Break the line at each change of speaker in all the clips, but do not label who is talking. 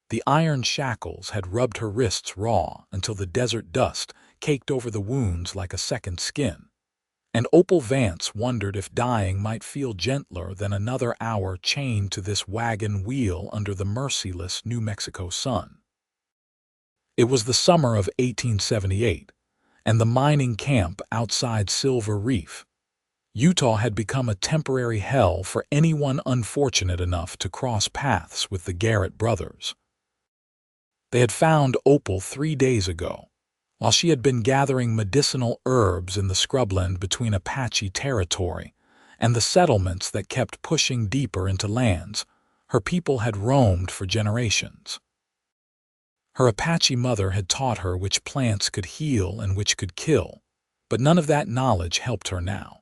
The iron shackles had rubbed her wrists raw until the desert dust caked over the wounds like a second skin. And Opal Vance wondered if dying might feel gentler than another hour chained to this wagon wheel under the merciless New Mexico sun. It was the summer of 1878, and the mining camp outside Silver Reef, Utah, had become a temporary hell for anyone unfortunate enough to cross paths with the Garrett brothers. They had found Opal 3 days ago, while she had been gathering medicinal herbs in the scrubland between Apache territory and the settlements that kept pushing deeper into lands her people had roamed for generations. Her Apache mother had taught her which plants could heal and which could kill, but none of that knowledge helped her now.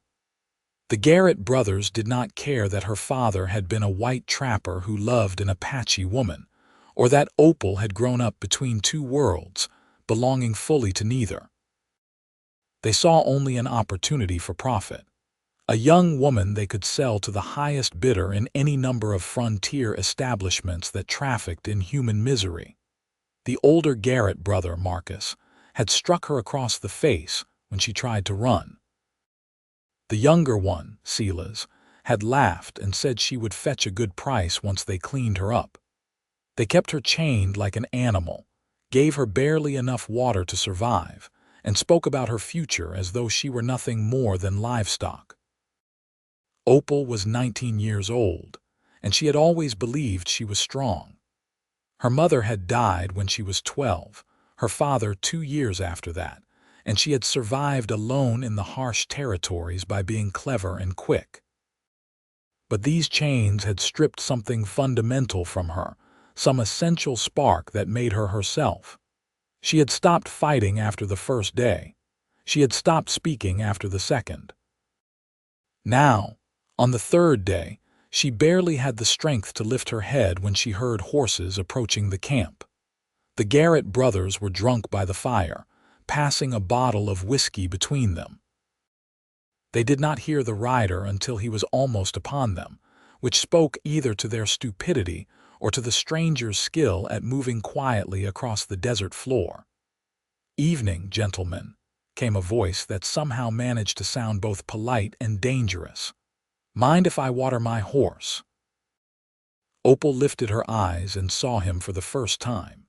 The Garrett brothers did not care that her father had been a white trapper who loved an Apache woman, or that Opal had grown up between two worlds, belonging fully to neither. They saw only an opportunity for profit, a young woman they could sell to the highest bidder in any number of frontier establishments that trafficked in human misery. The older Garrett brother, Marcus, had struck her across the face when she tried to run. The younger one, Silas, had laughed and said she would fetch a good price once they cleaned her up. They kept her chained like an animal, gave her barely enough water to survive, and spoke about her future as though she were nothing more than livestock. Opal was 19 years old, and she had always believed she was strong. Her mother had died when she was 12, her father 2 years after that, and she had survived alone in the harsh territories by being clever and quick. But these chains had stripped something fundamental from her, some essential spark that made her herself. She had stopped fighting after the first day. She had stopped speaking after the second. Now, on the third day, she barely had the strength to lift her head when she heard horses approaching the camp. The Garrett brothers were drunk by the fire, passing a bottle of whiskey between them. They did not hear the rider until he was almost upon them, which spoke either to their stupidity or to the stranger's skill at moving quietly across the desert floor. "Evening, gentlemen," came a voice that somehow managed to sound both polite and dangerous. "Mind if I water my horse?" Opal lifted her eyes and saw him for the first time.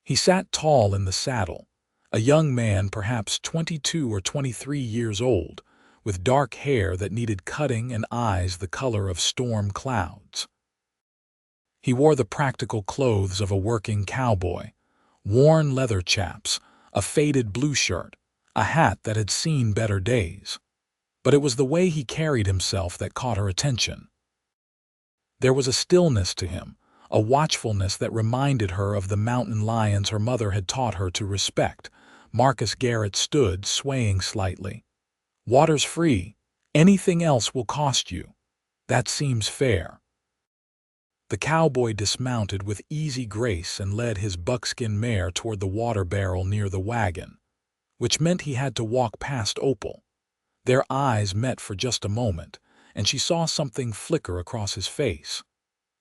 He sat tall in the saddle, a young man perhaps 22 or 23 years old, with dark hair that needed cutting and eyes the color of storm clouds. He wore the practical clothes of a working cowboy, worn leather chaps, a faded blue shirt, a hat that had seen better days. But it was the way he carried himself that caught her attention. There was a stillness to him, a watchfulness that reminded her of the mountain lions her mother had taught her to respect. Marcus Garrett stood, swaying slightly. "Water's free. Anything else will cost you. That seems fair." The cowboy dismounted with easy grace and led his buckskin mare toward the water barrel near the wagon, which meant he had to walk past Opal. Their eyes met for just a moment, and she saw something flicker across his face.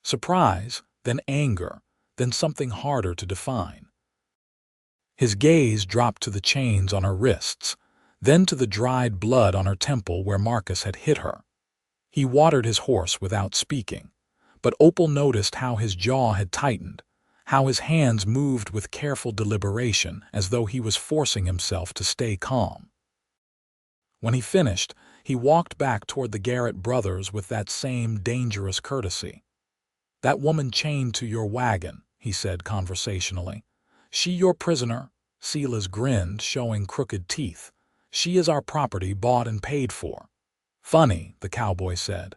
Surprise, then anger, then something harder to define. His gaze dropped to the chains on her wrists, then to the dried blood on her temple where Marcus had hit her. He watered his horse without speaking, but Opal noticed how his jaw had tightened, how his hands moved with careful deliberation as though he was forcing himself to stay calm. When he finished, he walked back toward the Garrett brothers with that same dangerous courtesy. "That woman chained to your wagon," he said conversationally. "She your prisoner?" Silas grinned, showing crooked teeth. "She is our property, bought and paid for." "Funny," the cowboy said.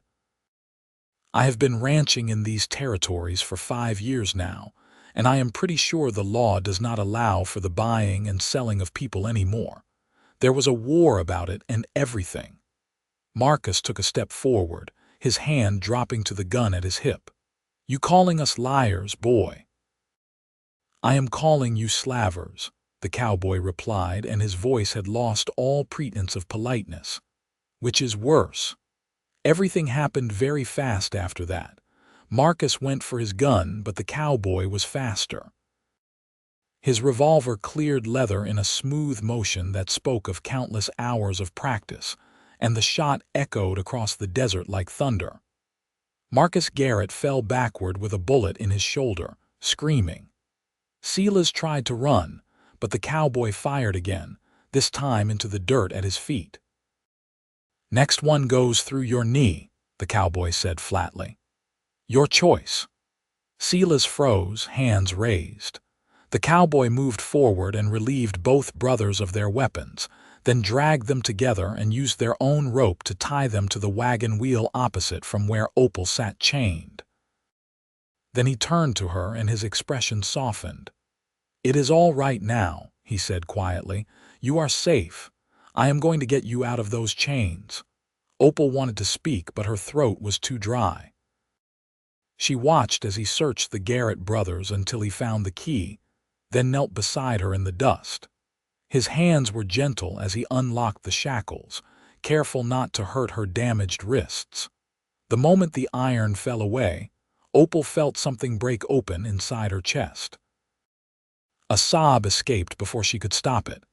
"I have been ranching in these territories for 5 years now, and I am pretty sure the law does not allow for the buying and selling of people anymore. There was a war about it and everything." Marcus took a step forward, his hand dropping to the gun at his hip. "You calling us liars, boy?" "I am calling you slavers," the cowboy replied, and his voice had lost all pretense of politeness. "Which is worse." Everything happened very fast after that. Marcus went for his gun, but the cowboy was faster. His revolver cleared leather in a smooth motion that spoke of countless hours of practice, and the shot echoed across the desert like thunder. Marcus Garrett fell backward with a bullet in his shoulder, screaming. Silas tried to run, but the cowboy fired again, this time into the dirt at his feet. "Next one goes through your knee," the cowboy said flatly. "Your choice." Silas froze, hands raised. The cowboy moved forward and relieved both brothers of their weapons, then dragged them together and used their own rope to tie them to the wagon wheel opposite from where Opal sat chained. Then he turned to her and his expression softened. "It is all right now," he said quietly. "You are safe. I am going to get you out of those chains." Opal wanted to speak, but her throat was too dry. She watched as he searched the Garrett brothers until he found the key, then knelt beside her in the dust. His hands were gentle as he unlocked the shackles, careful not to hurt her damaged wrists. The moment the iron fell away, Opal felt something break open inside her chest. A sob escaped before she could stop it.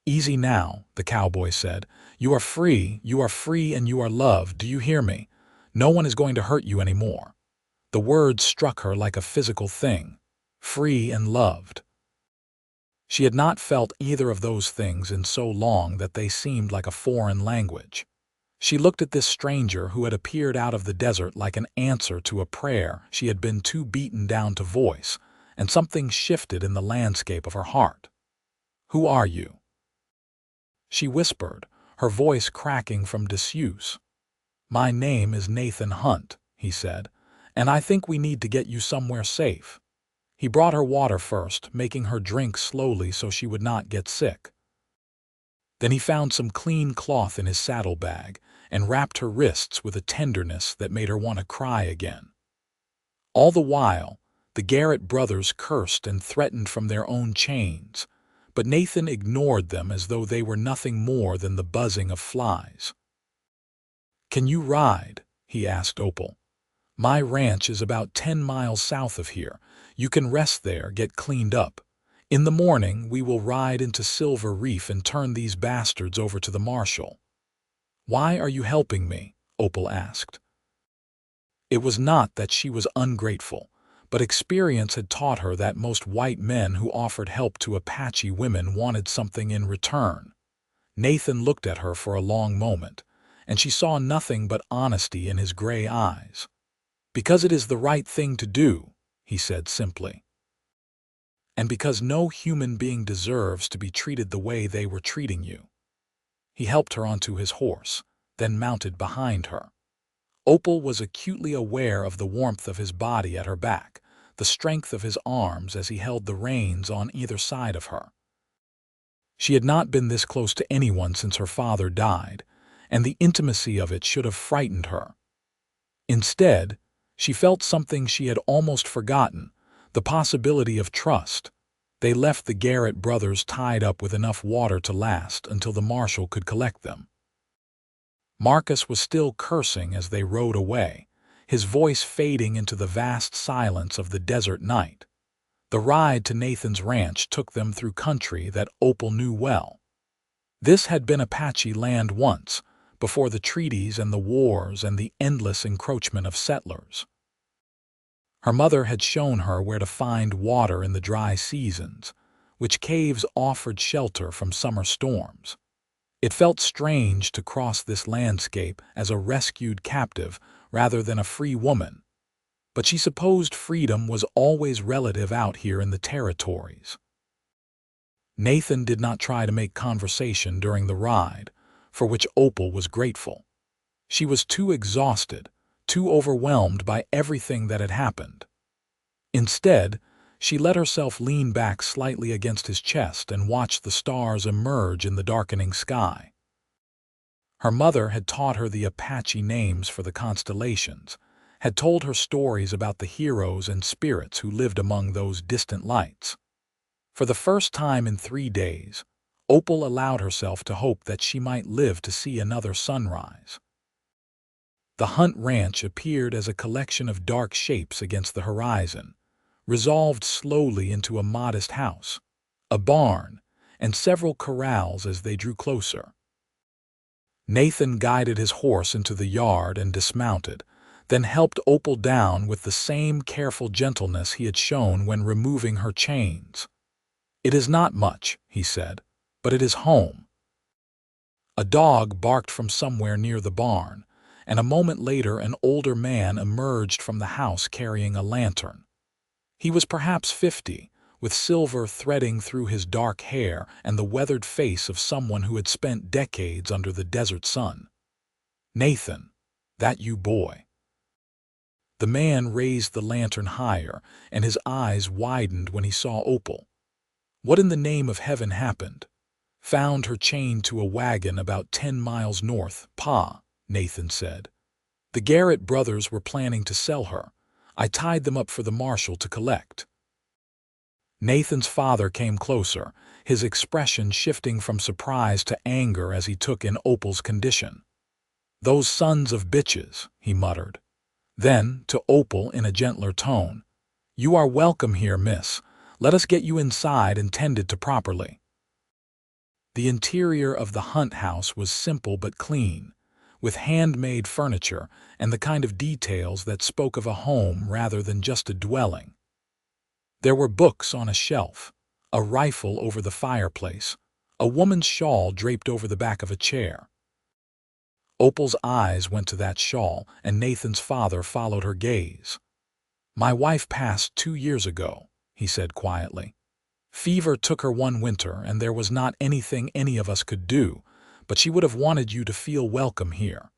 "Easy now," the cowboy said. You are free, and you are loved, do you hear me? No one is going to hurt you anymore." The words struck her like a physical thing. Free and loved. She had not felt either of those things in so long that they seemed like a foreign language. She looked at this stranger who had appeared out of the desert like an answer to a prayer she had been too beaten down to voice, and something shifted in the landscape of her heart. "Who are you?" she whispered, her voice cracking from disuse. "My name is Nathan Hunt," he said, "and I think we need to get you somewhere safe." He brought her water first, making her drink slowly so she would not get sick. Then he found some clean cloth in his saddlebag and wrapped her wrists with a tenderness that made her want to cry again. All the while, the Garrett brothers cursed and threatened from their own chains, but Nathan ignored them as though they were nothing more than the buzzing of flies. "Can you ride?" he asked Opal. "My ranch is about 10 miles south of here. You can rest there, get cleaned up. In the morning, we will ride into Silver Reef and turn these bastards over to the marshal." "Why are you helping me?" Opal asked. It was not that she was ungrateful, but experience had taught her that most white men who offered help to Apache women wanted something in return. Nathan looked at her for a long moment, and she saw nothing but honesty in his gray eyes. "Because it is the right thing to do," he said simply. "And because no human being deserves to be treated the way they were treating you." He helped her onto his horse, then mounted behind her. Opal was acutely aware of the warmth of his body at her back, the strength of his arms as he held the reins on either side of her. She had not been this close to anyone since her father died, and the intimacy of it should have frightened her. Instead, she felt something she had almost forgotten, the possibility of trust. They left the Garrett brothers tied up with enough water to last until the marshal could collect them. Marcus was still cursing as they rode away, his voice fading into the vast silence of the desert night. The ride to Nathan's ranch took them through country that Opal knew well. This had been Apache land once, before the treaties and the wars and the endless encroachment of settlers. Her mother had shown her where to find water in the dry seasons, which caves offered shelter from summer storms. It felt strange to cross this landscape as a rescued captive rather than a free woman, but she supposed freedom was always relative out here in the territories. Nathan did not try to make conversation during the ride, for which Opal was grateful. She was too exhausted, too overwhelmed by everything that had happened. Instead, she let herself lean back slightly against his chest and watch the stars emerge in the darkening sky. Her mother had taught her the Apache names for the constellations, had told her stories about the heroes and spirits who lived among those distant lights. For the first time in 3 days, Opal allowed herself to hope that she might live to see another sunrise. The Hunt Ranch appeared as a collection of dark shapes against the horizon, resolved slowly into a modest house, a barn, and several corrals as they drew closer. Nathan guided his horse into the yard and dismounted, then helped Opal down with the same careful gentleness he had shown when removing her chains. "It is not much," he said, "but it is home." A dog barked from somewhere near the barn, and a moment later an older man emerged from the house carrying a lantern. He was perhaps 50, with silver threading through his dark hair and the weathered face of someone who had spent decades under the desert sun. "Nathan, that you boy?" The man raised the lantern higher, and his eyes widened when he saw Opal. "What in the name of heaven happened?" "Found her chained to a wagon about 10 miles north, Pa," Nathan said. "The Garrett brothers were planning to sell her. I tied them up for the marshal to collect." Nathan's father came closer, his expression shifting from surprise to anger as he took in Opal's condition. "Those sons of bitches," he muttered. Then, to Opal in a gentler tone, "You are welcome here, miss. Let us get you inside and tended to properly." The interior of the Hunt house was simple but clean, with handmade furniture and the kind of details that spoke of a home rather than just a dwelling. There were books on a shelf, a rifle over the fireplace, a woman's shawl draped over the back of a chair. Opal's eyes went to that shawl, and Nathan's father followed her gaze. "My wife passed 2 years ago," he said quietly. "Fever took her one winter, and there was not anything any of us could do, but she would have wanted you to feel welcome here.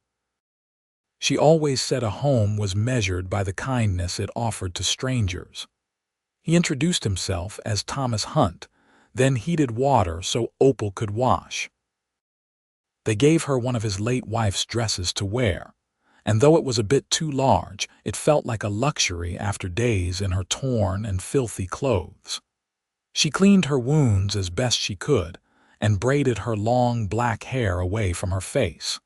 She always said a home was measured by the kindness it offered to strangers." He introduced himself as Thomas Hunt, then heated water so Opal could wash. They gave her one of his late wife's dresses to wear, and though it was a bit too large, it felt like a luxury after days in her torn and filthy clothes. She cleaned her wounds as best she could and braided her long black hair away from her face.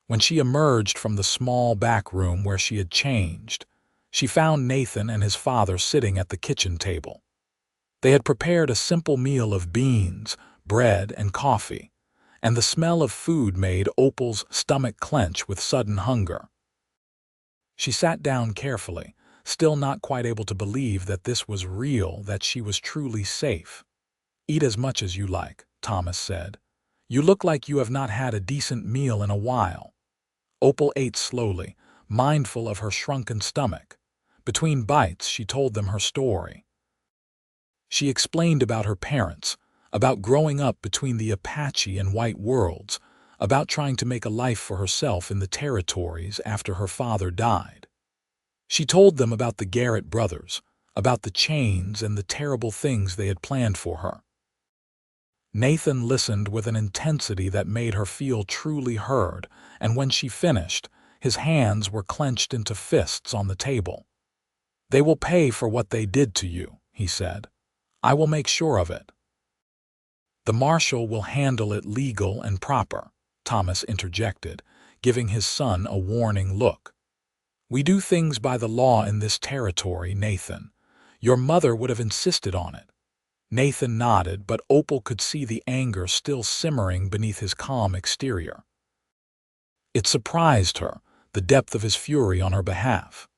When she emerged from the small back room where she had changed, she found Nathan and his father sitting at the kitchen table. They had prepared a simple meal of beans, bread, and coffee, and the smell of food made Opal's stomach clench with sudden hunger. She sat down carefully, still not quite able to believe that this was real, that she was truly safe. "Eat as much as you like," Thomas said. "You look like you have not had a decent meal in a while." Opal ate slowly, mindful of her shrunken stomach. Between bites, she told them her story. She explained about her parents, about growing up between the Apache and white worlds, about trying to make a life for herself in the territories after her father died. She told them about the Garrett brothers, about the chains and the terrible things they had planned for her. Nathan listened with an intensity that made her feel truly heard, and when she finished, his hands were clenched into fists on the table. "They will pay for what they did to you," he said. "I will make sure of it." "The marshal will handle it legal and proper," Thomas interjected, giving his son a warning look. "We do things by the law in this territory, Nathan. Your mother would have insisted on it." Nathan nodded, but Opal could see the anger still simmering beneath his calm exterior. It surprised her, the depth of his fury on her behalf.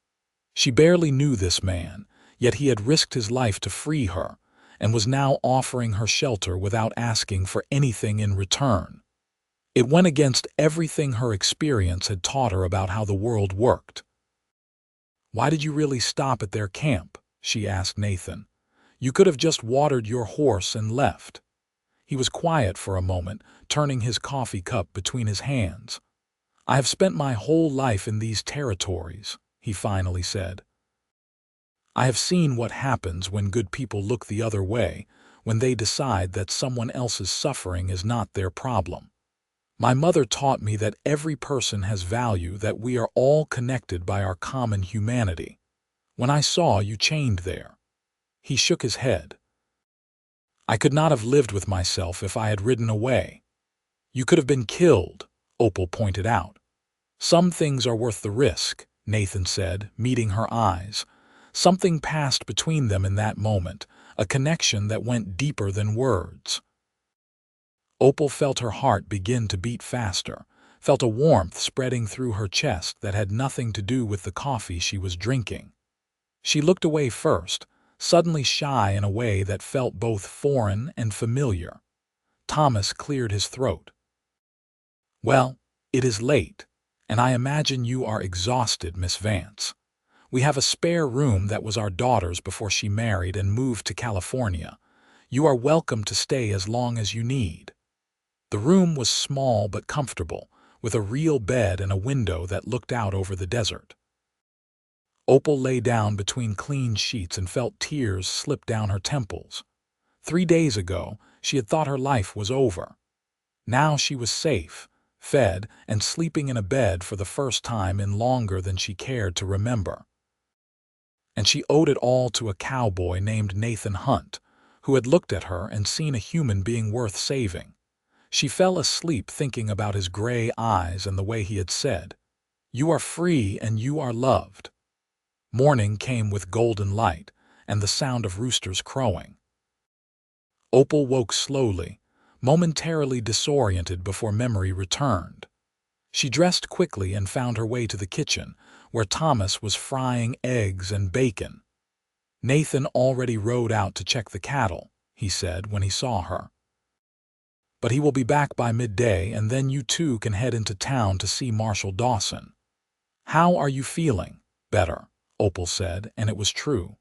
She barely knew this man, yet he had risked his life to free her, and was now offering her shelter without asking for anything in return. It went against everything her experience had taught her about how the world worked. "Why did you really stop at their camp?" she asked Nathan. "You could have just watered your horse and left." He was quiet for a moment, turning his coffee cup between his hands. "I have spent my whole life in these territories," he finally said. "I have seen what happens when good people look the other way, when they decide that someone else's suffering is not their problem. My mother taught me that every person has value, that we are all connected by our common humanity. When I saw you chained there..." He shook his head. "I could not have lived with myself if I had ridden away." "You could have been killed," Opal pointed out. Some things are worth the risk, Nathan said, meeting her eyes. Something passed between them in that moment, a connection that went deeper than words. Opal felt her heart begin to beat faster, felt a warmth spreading through her chest that had nothing to do with the coffee she was drinking. She looked away first, suddenly shy in a way that felt both foreign and familiar. Thomas cleared his throat. "Well, it is late, and I imagine you are exhausted, Miss Vance. We have a spare room that was our daughter's before she married and moved to California. You are welcome to stay as long as you need." The room was small but comfortable, with a real bed and a window that looked out over the desert. Opal lay down between clean sheets and felt tears slip down her temples. 3 days ago, she had thought her life was over. Now she was safe, fed, and sleeping in a bed for the first time in longer than she cared to remember. And she owed it all to a cowboy named Nathan Hunt, who had looked at her and seen a human being worth saving. She fell asleep thinking about his gray eyes and the way he had said, "You are free and you are loved." Morning came with golden light and the sound of roosters crowing. Opal woke slowly, momentarily disoriented before memory returned. She dressed quickly and found her way to the kitchen, where Thomas was frying eggs and bacon. "Nathan already rode out to check the cattle," he said when he saw her. "But he will be back by midday, and then you two can head into town to see Marshal Dawson." "How are you feeling?" "Better," Opal said, and it was true.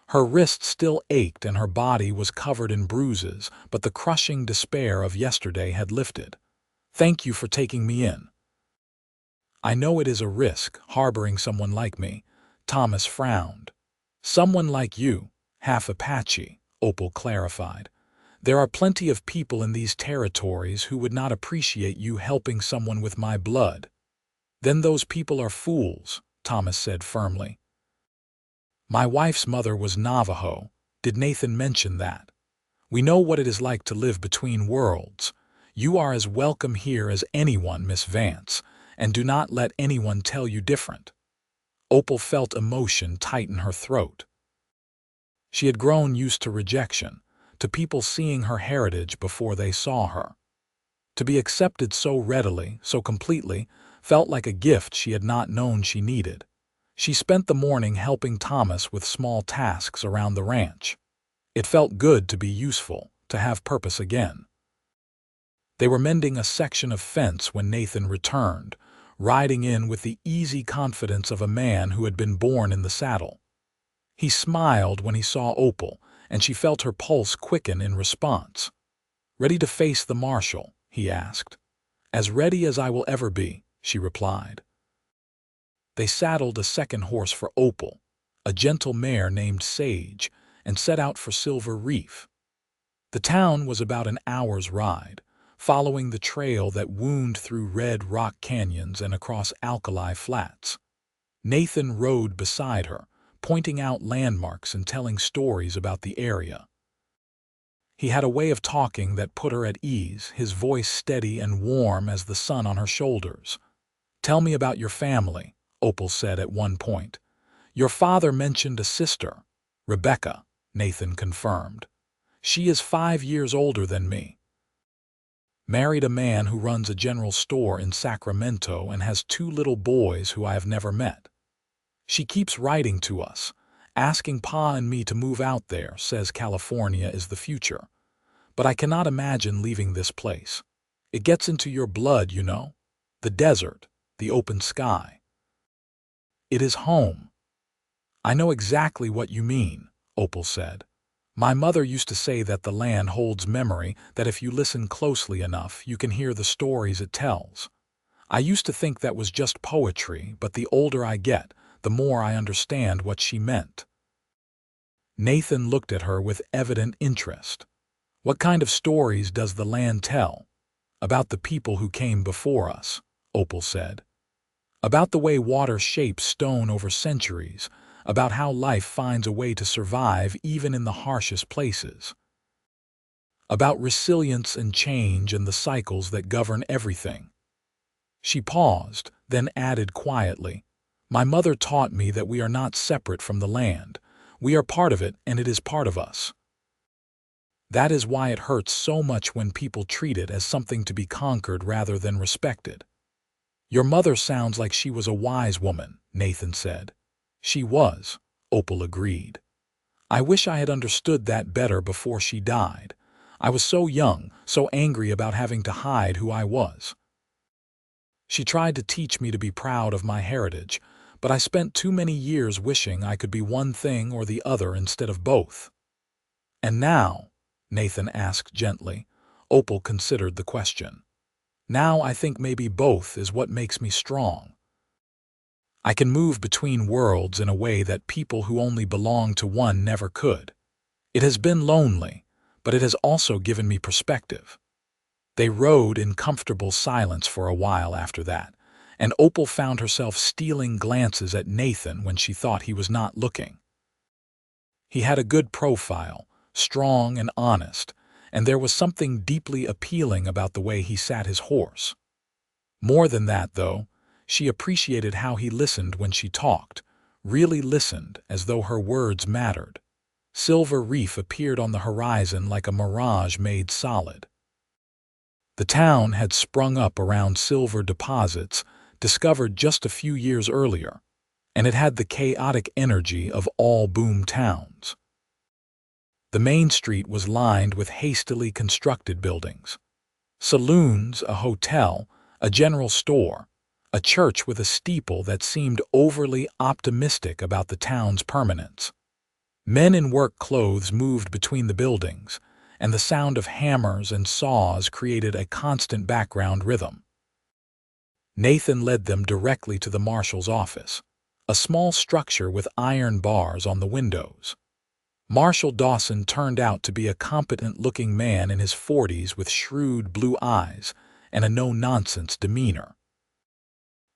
Her wrist still ached and her body was covered in bruises, but the crushing despair of yesterday had lifted. "Thank you for taking me in." "I know it is a risk, harboring someone like me." Thomas frowned. "Someone like you, half Apache," Opal clarified. "There are plenty of people in these territories who would not appreciate you helping someone with my blood." "Then those people are fools," Thomas said firmly. "My wife's mother was Navajo. Did Nathan mention that? We know what it is like to live between worlds. You are as welcome here as anyone, Miss Vance, and do not let anyone tell you different." Opal felt emotion tighten her throat. She had grown used to rejection, to people seeing her heritage before they saw her. To be accepted so readily, so completely, felt like a gift she had not known she needed. She spent the morning helping Thomas with small tasks around the ranch. It felt good to be useful, to have purpose again. They were mending a section of fence when Nathan returned, riding in with the easy confidence of a man who had been born in the saddle. He smiled when he saw Opal, and she felt her pulse quicken in response. "Ready to face the marshal?" he asked. "As ready as I will ever be," she replied. They saddled a second horse for Opal, a gentle mare named Sage, and set out for Silver Reef. The town was about an hour's ride, following the trail that wound through red rock canyons and across alkali flats. Nathan rode beside her, pointing out landmarks and telling stories about the area. He had a way of talking that put her at ease, his voice steady and warm as the sun on her shoulders. "Tell me about your family," Opal said at one point. "Your father mentioned a sister." "Rebecca," Nathan confirmed. "She is 5 years older than me. Married a man who runs a general store in Sacramento and has 2 little boys who I have never met. She keeps writing to us, asking Pa and me to move out there, says California is the future. But I cannot imagine leaving this place. It gets into your blood, you know. The desert, the open sky. It is home." "I know exactly what you mean," Opal said. "My mother used to say that the land holds memory, that if you listen closely enough, you can hear the stories it tells. I used to think that was just poetry, but the older I get, the more I understand what she meant." Nathan looked at her with evident interest. "What kind of stories does the land tell?" "About the people who came before us," Opal said. "About the way water shapes stone over centuries, about how life finds a way to survive even in the harshest places. About resilience and change and the cycles that govern everything." She paused, then added quietly, "My mother taught me that we are not separate from the land. We are part of it, and it is part of us. That is why it hurts so much when people treat it as something to be conquered rather than respected." "Your mother sounds like she was a wise woman," Nathan said. "She was," Opal agreed. "I wish I had understood that better before she died. I was so young, so angry about having to hide who I was. She tried to teach me to be proud of my heritage, but I spent too many years wishing I could be one thing or the other instead of both." "And now?" Nathan asked gently. Opal considered the question. "Now I think maybe both is what makes me strong. I can move between worlds in a way that people who only belong to one never could. It has been lonely, but it has also given me perspective." They rode in comfortable silence for a while after that, and Opal found herself stealing glances at Nathan when she thought he was not looking. He had a good profile, strong and honest, and there was something deeply appealing about the way he sat his horse. More than that, though, she appreciated how he listened when she talked, really listened as though her words mattered. Silver Reef appeared on the horizon like a mirage made solid. The town had sprung up around silver deposits discovered just a few years earlier, and it had the chaotic energy of all boom towns. The main street was lined with hastily constructed buildings. Saloons, a hotel, a general store, a church with a steeple that seemed overly optimistic about the town's permanence. Men in work clothes moved between the buildings, and the sound of hammers and saws created a constant background rhythm. Nathan led them directly to the marshal's office, a small structure with iron bars on the windows. Marshal Dawson turned out to be a competent-looking man in his 40s with shrewd blue eyes and a no-nonsense demeanor.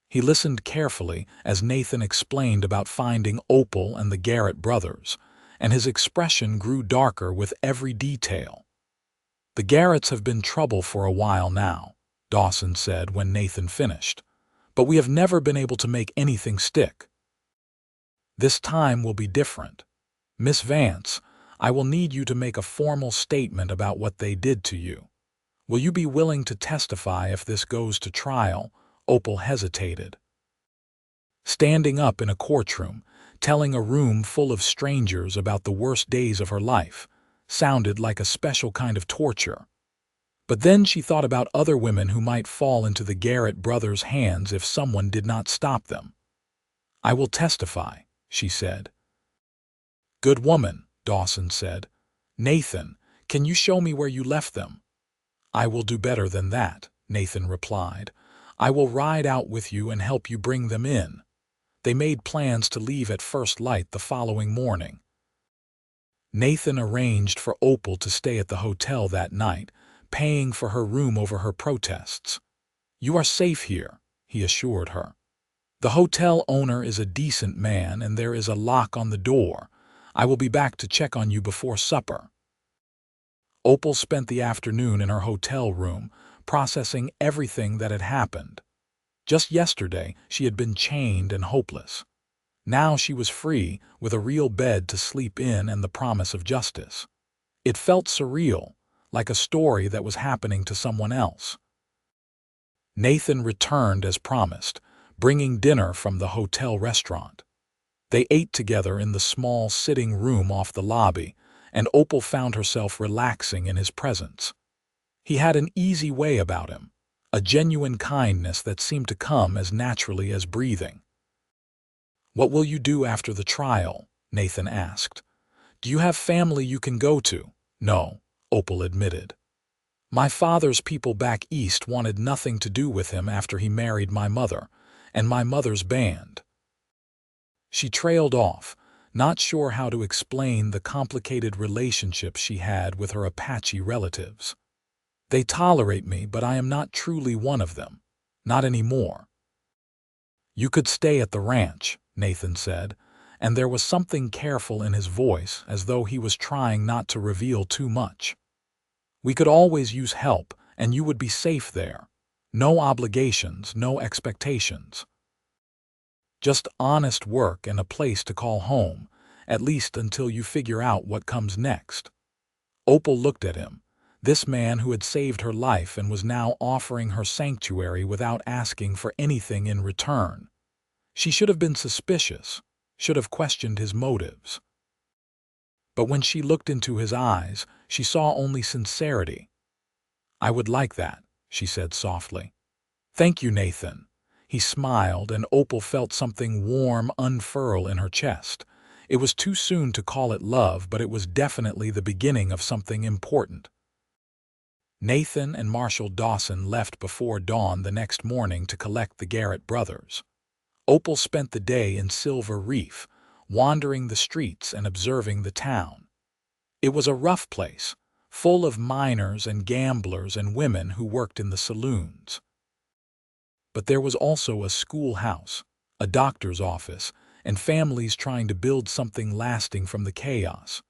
He listened carefully as Nathan explained about finding Opal and the Garrett brothers, and his expression grew darker with every detail. "The Garretts have been trouble for a while now," Dawson said when Nathan finished, "but we have never been able to make anything stick. This time will be different. Miss Vance, I will need you to make a formal statement about what they did to you. Will you be willing to testify if this goes to trial?" Opal hesitated. Standing up in a courtroom, telling a room full of strangers about the worst days of her life, sounded like a special kind of torture. But then she thought about other women who might fall into the Garrett brothers' hands if someone did not stop them. "I will testify," she said. "Good woman," Dawson said. "Nathan, can you show me where you left them?" "I will do better than that," Nathan replied. "I will ride out with you and help you bring them in." They made plans to leave at first light the following morning. Nathan arranged for Opal to stay at the hotel that night, paying for her room over her protests. "You are safe here," he assured her. "The hotel owner is a decent man and there is a lock on the door. I will be back to check on you before supper." Opal spent the afternoon in her hotel room, processing everything that had happened. Just yesterday, she had been chained and hopeless. Now she was free, with a real bed to sleep in and the promise of justice. It felt surreal, like a story that was happening to someone else. Nathan returned as promised, bringing dinner from the hotel restaurant. They ate together in the small sitting room off the lobby, and Opal found herself relaxing in his presence. He had an easy way about him, a genuine kindness that seemed to come as naturally as breathing. "What will you do after the trial?" Nathan asked. "Do you have family you can go to?" "No," Opal admitted. "My father's people back east wanted nothing to do with him after he married my mother, and my mother's band." She trailed off, not sure how to explain the complicated relationship she had with her Apache relatives. "They tolerate me, but I am not truly one of them. Not anymore." "You could stay at the ranch," Nathan said, and there was something careful in his voice as though he was trying not to reveal too much. "We could always use help, and you would be safe there. No obligations, no expectations. Just honest work and a place to call home, at least until you figure out what comes next. Opal looked at him, this man who had saved her life and was now offering her sanctuary without asking for anything in return. She should have been suspicious, should have questioned his motives. But when she looked into his eyes, she saw only sincerity. "I would like that," she said softly. "Thank you, Nathan." He smiled, and Opal felt something warm unfurl in her chest. It was too soon to call it love, but it was definitely the beginning of something important. Nathan and Marshall Dawson left before dawn the next morning to collect the Garrett brothers. Opal spent the day in Silver Reef, wandering the streets and observing the town. It was a rough place, full of miners and gamblers and women who worked in the saloons. But there was also a schoolhouse, a doctor's office, and families trying to build something lasting from the chaos.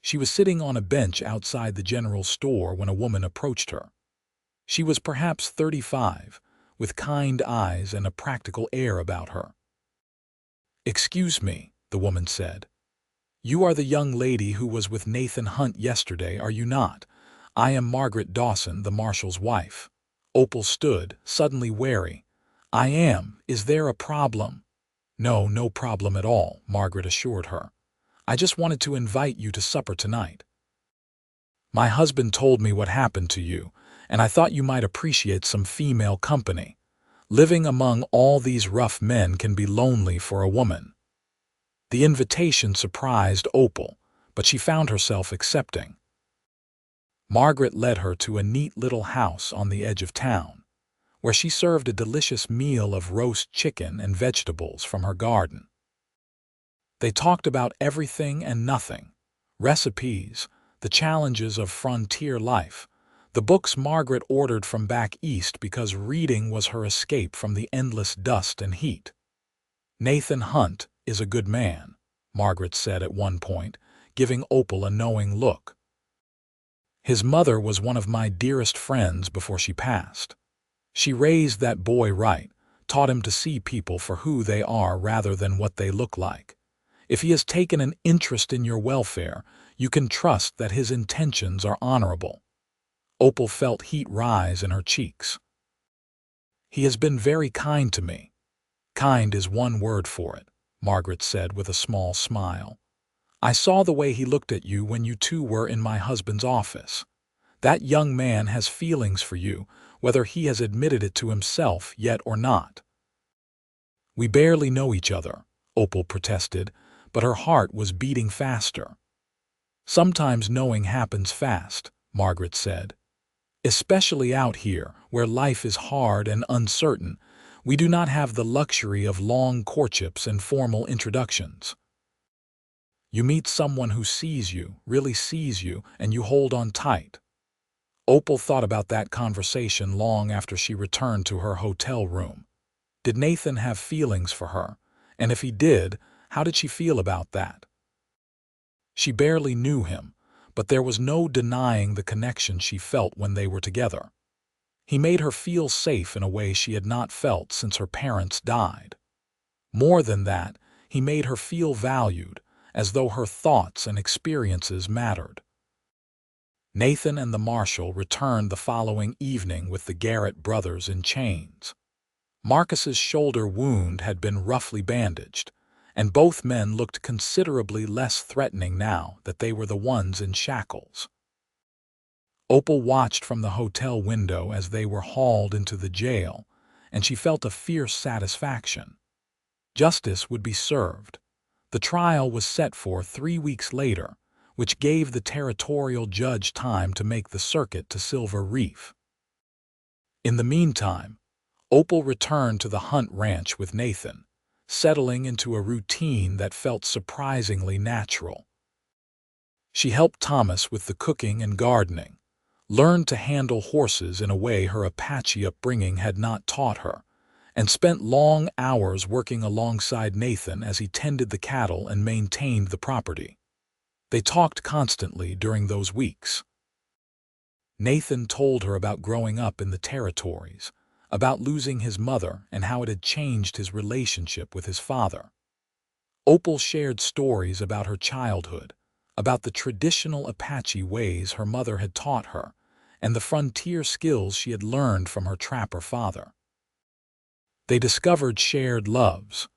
She was sitting on a bench outside the general store when a woman approached her. She was perhaps 35, with kind eyes and a practical air about her. "Excuse me," the woman said. "You are the young lady who was with Nathan Hunt yesterday, are you not? I am Margaret Dawson, the marshal's wife." Opal stood, suddenly wary. "I am. Is there a problem?" "No, no problem at all," Margaret assured her. "I just wanted to invite you to supper tonight. My husband told me what happened to you, and I thought you might appreciate some female company. Living among all these rough men can be lonely for a woman." The invitation surprised Opal, but she found herself accepting. Margaret led her to a neat little house on the edge of town, where she served a delicious meal of roast chicken and vegetables from her garden. They talked about everything and nothing: recipes, the challenges of frontier life, the books Margaret ordered from back east because reading was her escape from the endless dust and heat. "Nathan Hunt is a good man," Margaret said at one point, giving Opal a knowing look. "His mother was one of my dearest friends before she passed. She raised that boy right, taught him to see people for who they are rather than what they look like. If he has taken an interest in your welfare, you can trust that his intentions are honorable." Opal felt heat rise in her cheeks. "He has been very kind to me." "Kind is one word for it," Margaret said with a small smile. "I saw the way he looked at you when you two were in my husband's office. That young man has feelings for you, whether he has admitted it to himself yet or not." "We barely know each other," Opal protested, but her heart was beating faster. "Sometimes knowing happens fast," Margaret said. "Especially out here, where life is hard and uncertain, we do not have the luxury of long courtships and formal introductions. You meet someone who sees you, really sees you, and you hold on tight." Opal thought about that conversation long after she returned to her hotel room. Did Nathan have feelings for her? And if he did, how did she feel about that? She barely knew him, but there was no denying the connection she felt when they were together. He made her feel safe in a way she had not felt since her parents died. More than that, he made her feel valued, as though her thoughts and experiences mattered. Nathan and the marshal returned the following evening with the Garrett brothers in chains. Marcus's shoulder wound had been roughly bandaged, and both men looked considerably less threatening now that they were the ones in shackles. Opal watched from the hotel window as they were hauled into the jail, and she felt a fierce satisfaction. Justice would be served. The trial was set for 3 weeks later, which gave the territorial judge time to make the circuit to Silver Reef. In the meantime, Opal returned to the Hunt Ranch with Nathan, settling into a routine that felt surprisingly natural. She helped Thomas with the cooking and gardening, learned to handle horses in a way her Apache upbringing had not taught her, and spent long hours working alongside Nathan as he tended the cattle and maintained the property. They talked constantly during those weeks. Nathan told her about growing up in the territories, about losing his mother and how it had changed his relationship with his father. Opal shared stories about her childhood, about the traditional Apache ways her mother had taught her, and the frontier skills she had learned from her trapper father. They discovered shared loves: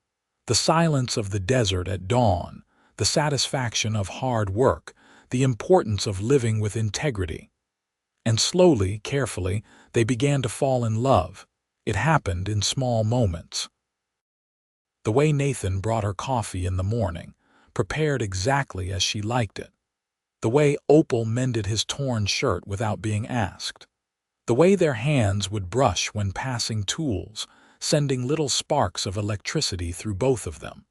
the silence of the desert at dawn, the satisfaction of hard work, the importance of living with integrity. And slowly, carefully, they began to fall in love. It happened in small moments. The way Nathan brought her coffee in the morning, prepared exactly as she liked it. The way Opal mended his torn shirt without being asked. The way their hands would brush when passing tools, sending little sparks of electricity through both of them.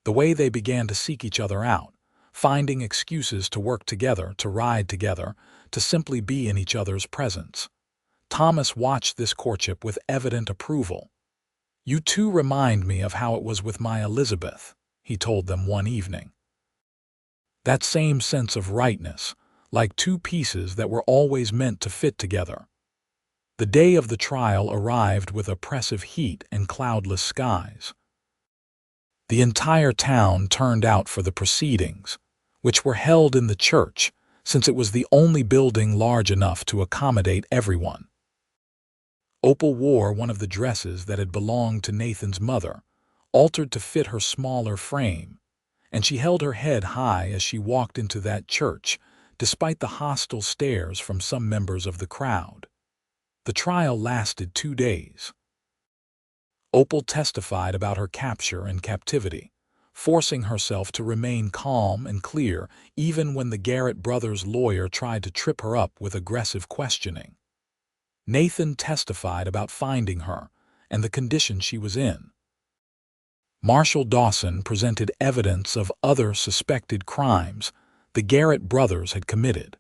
The way they began to seek each other out, finding excuses to work together, to ride together, to simply be in each other's presence. Thomas watched this courtship with evident approval. "You two remind me of how it was with my Elizabeth," he told them one evening. That same sense of rightness, like two pieces that were always meant to fit together. The day of the trial arrived with oppressive heat and cloudless skies. The entire town turned out for the proceedings, which were held in the church, since it was the only building large enough to accommodate everyone. Opal wore one of the dresses that had belonged to Nathan's mother, altered to fit her smaller frame, and she held her head high as she walked into that church, despite the hostile stares from some members of the crowd. The trial lasted 2 days. Opal testified about her capture and captivity, forcing herself to remain calm and clear even when the Garrett brothers' lawyer tried to trip her up with aggressive questioning. Nathan testified about finding her and the condition she was in. Marshal Dawson presented evidence of other suspected crimes the Garrett brothers had committed.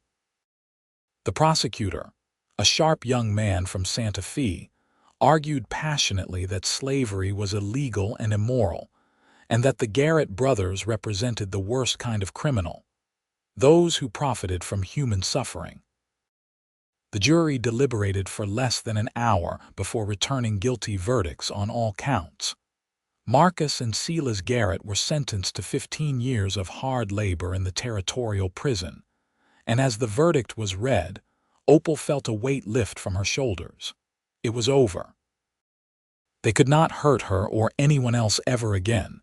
The prosecutor, a sharp young man from Santa Fe, argued passionately that slavery was illegal and immoral, and that the Garrett brothers represented the worst kind of criminal, those who profited from human suffering. The jury deliberated for less than an hour before returning guilty verdicts on all counts. Marcus and Silas Garrett were sentenced to 15 years of hard labor in the territorial prison, and as the verdict was read, Opal felt a weight lift from her shoulders. It was over. They could not hurt her or anyone else ever again.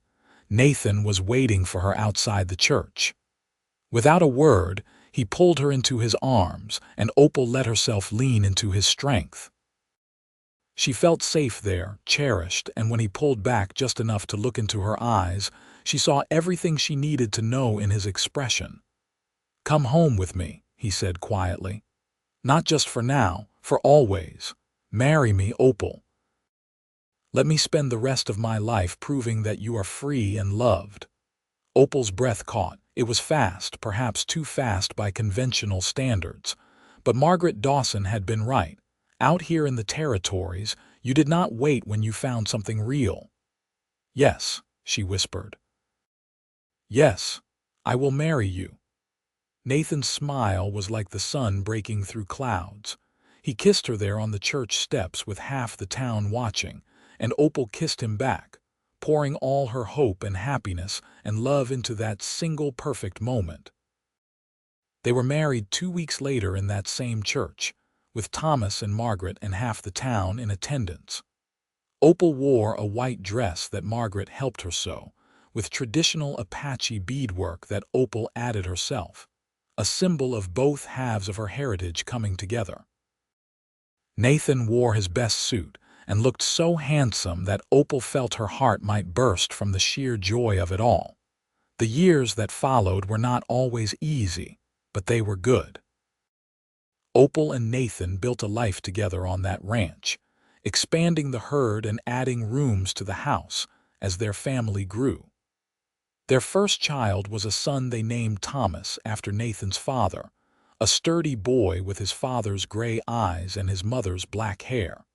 Nathan was waiting for her outside the church. Without a word, he pulled her into his arms, and Opal let herself lean into his strength. She felt safe there, cherished, and when he pulled back just enough to look into her eyes, she saw everything she needed to know in his expression. "Come home with me," he said quietly. "Not just for now, for always. Marry me, Opal. Let me spend the rest of my life proving that you are free and loved." Opal's breath caught. It was fast, perhaps too fast by conventional standards. But Margaret Dawson had been right. Out here in the territories, you did not wait when you found something real. "Yes," she whispered. "Yes, I will marry you." Nathan's smile was like the sun breaking through clouds. He kissed her there on the church steps with half the town watching, and Opal kissed him back, pouring all her hope and happiness and love into that single perfect moment. They were married 2 weeks later in that same church, with Thomas and Margaret and half the town in attendance. Opal wore a white dress that Margaret helped her sew, with traditional Apache beadwork that Opal added herself, a symbol of both halves of her heritage coming together. Nathan wore his best suit and looked so handsome that Opal felt her heart might burst from the sheer joy of it all. The years that followed were not always easy, but they were good. Opal and Nathan built a life together on that ranch, expanding the herd and adding rooms to the house as their family grew. Their first child was a son they named Thomas after Nathan's father, a sturdy boy with his father's gray eyes and his mother's black hair.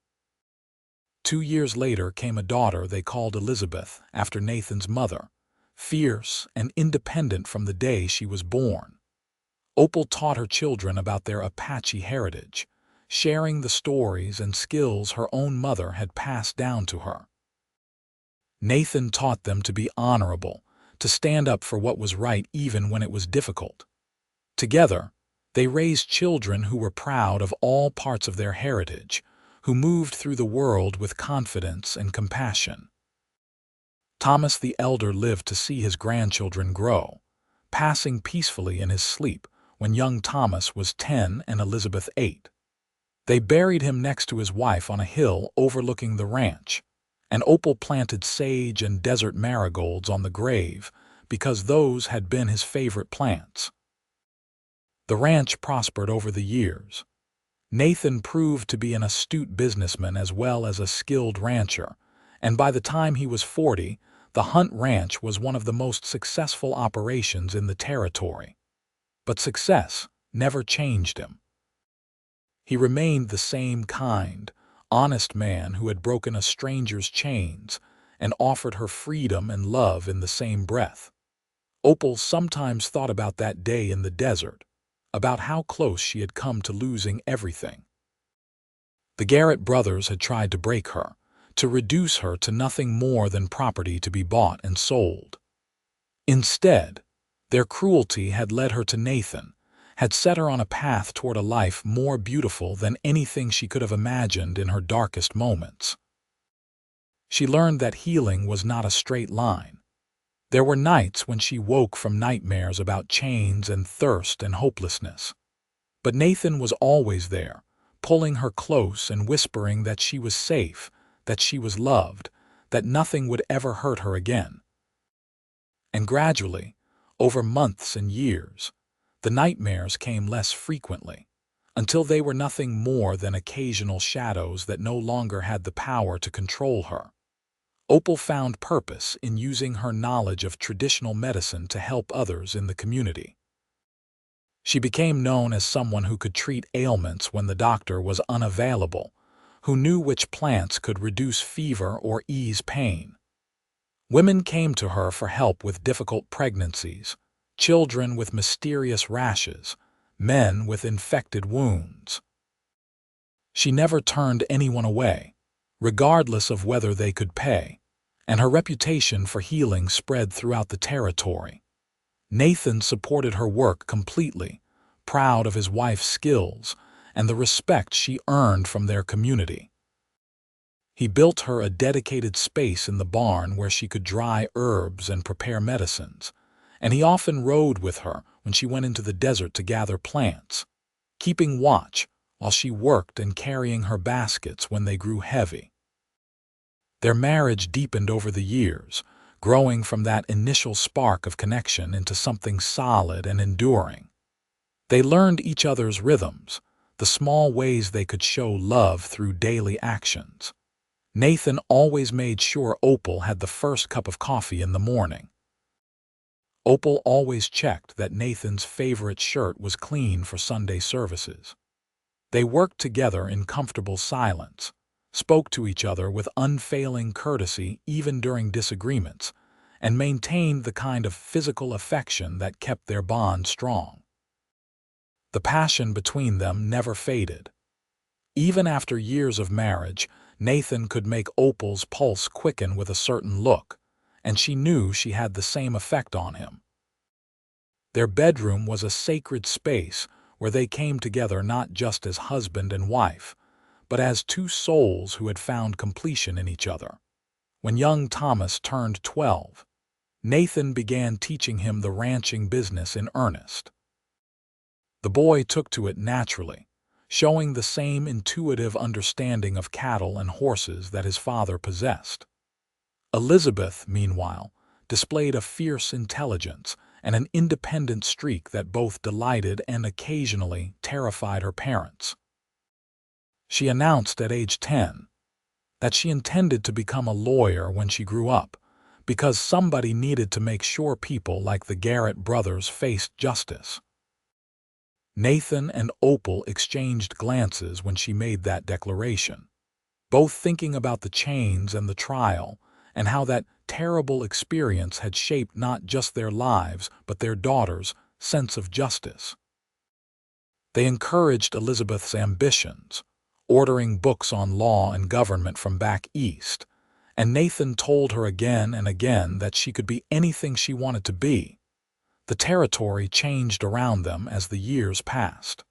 2 years later came a daughter they called Elizabeth after Nathan's mother, fierce and independent from the day she was born. Opal taught her children about their Apache heritage, sharing the stories and skills her own mother had passed down to her. Nathan taught them to be honorable, to stand up for what was right even when it was difficult. Together, they raised children who were proud of all parts of their heritage, who moved through the world with confidence and compassion. Thomas the Elder lived to see his grandchildren grow, passing peacefully in his sleep when young Thomas was 10 and Elizabeth 8. They buried him next to his wife on a hill overlooking the ranch, and Opal planted sage and desert marigolds on the grave because those had been his favorite plants. The ranch prospered over the years. Nathan proved to be an astute businessman as well as a skilled rancher, and by the time he was 40, the Hunt Ranch was one of the most successful operations in the territory. But success never changed him. He remained the same kind, honest man who had broken a stranger's chains and offered her freedom and love in the same breath. Opal sometimes thought about that day in the desert, about how close she had come to losing everything. The Garrett brothers had tried to break her, to reduce her to nothing more than property to be bought and sold. Instead, their cruelty had led her to Nathan, had set her on a path toward a life more beautiful than anything she could have imagined in her darkest moments. She learned that healing was not a straight line. There were nights when she woke from nightmares about chains and thirst and hopelessness. But Nathan was always there, pulling her close and whispering that she was safe, that she was loved, that nothing would ever hurt her again. And gradually, over months and years, the nightmares came less frequently, until they were nothing more than occasional shadows that no longer had the power to control her. Opal found purpose in using her knowledge of traditional medicine to help others in the community. She became known as someone who could treat ailments when the doctor was unavailable, who knew which plants could reduce fever or ease pain. Women came to her for help with difficult pregnancies, children with mysterious rashes, men with infected wounds. She never turned anyone away, regardless of whether they could pay, and her reputation for healing spread throughout the territory. Nathan supported her work completely, proud of his wife's skills and the respect she earned from their community. He built her a dedicated space in the barn where she could dry herbs and prepare medicines, and he often rode with her when she went into the desert to gather plants, keeping watch while she worked and carrying her baskets when they grew heavy. Their marriage deepened over the years, growing from that initial spark of connection into something solid and enduring. They learned each other's rhythms, the small ways they could show love through daily actions. Nathan always made sure Opal had the first cup of coffee in the morning. Opal always checked that Nathan's favorite shirt was clean for Sunday services. They worked together in comfortable silence, spoke to each other with unfailing courtesy even during disagreements, and maintained the kind of physical affection that kept their bond strong. The passion between them never faded. Even after years of marriage, Nathan could make Opal's pulse quicken with a certain look, and she knew she had the same effect on him. Their bedroom was a sacred space where they came together not just as husband and wife, but as two souls who had found completion in each other. When young Thomas turned 12, Nathan began teaching him the ranching business in earnest. The boy took to it naturally, showing the same intuitive understanding of cattle and horses that his father possessed. Elizabeth, meanwhile, displayed a fierce intelligence and an independent streak that both delighted and occasionally terrified her parents. She announced at age 10 that she intended to become a lawyer when she grew up, because somebody needed to make sure people like the Garrett brothers faced justice. Nathan and Opal exchanged glances when she made that declaration, both thinking about the chains and the trial, and how that terrible experience had shaped not just their lives but their daughter's sense of justice. They encouraged Elizabeth's ambitions, ordering books on law and government from back east, and Nathan told her again and again that she could be anything she wanted to be. The territory changed around them as the years passed.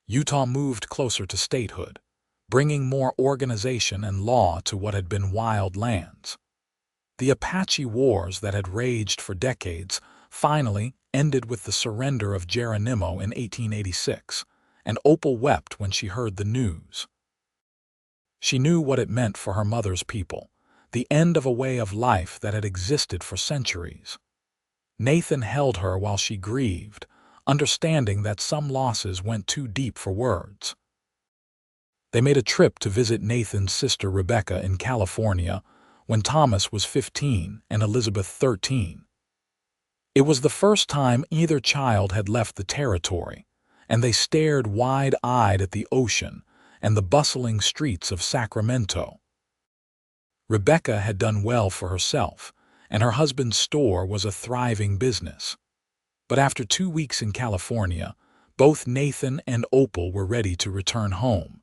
Utah moved closer to statehood, bringing more organization and law to what had been wild lands. The Apache Wars that had raged for decades finally ended with the surrender of Geronimo in 1886, and Opal wept when she heard the news. She knew what it meant for her mother's people, the end of a way of life that had existed for centuries. Nathan held her while she grieved, understanding that some losses went too deep for words. They made a trip to visit Nathan's sister Rebecca in California when Thomas was 15 and Elizabeth 13. It was the first time either child had left the territory, and they stared wide-eyed at the ocean and the bustling streets of Sacramento. Rebecca had done well for herself, and her husband's store was a thriving business. But after 2 weeks in California, both Nathan and Opal were ready to return home.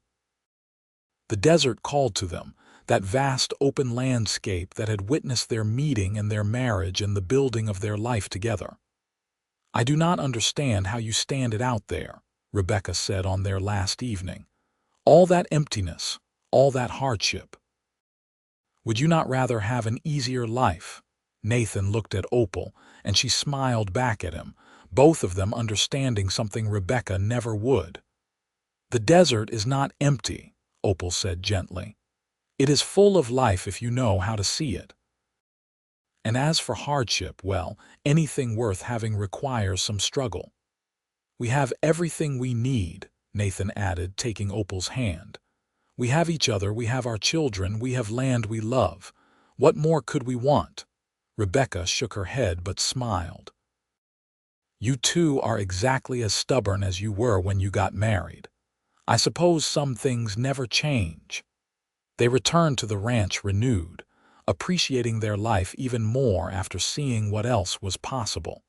The desert called to them, that vast open landscape that had witnessed their meeting and their marriage and the building of their life together. "I do not understand how you stand it out there," Rebecca said on their last evening. "All that emptiness, all that hardship. Would you not rather have an easier life?" Nathan looked at Opal, and she smiled back at him, both of them understanding something Rebecca never would. "The desert is not empty," Opal said gently. "It is full of life if you know how to see it. And as for hardship, well, anything worth having requires some struggle. We have everything we need," Nathan added, taking Opal's hand. "We have each other, we have our children, we have land we love. What more could we want?" Rebecca shook her head but smiled. "You two are exactly as stubborn as you were when you got married. I suppose some things never change." They returned to the ranch renewed, appreciating their life even more after seeing what else was possible.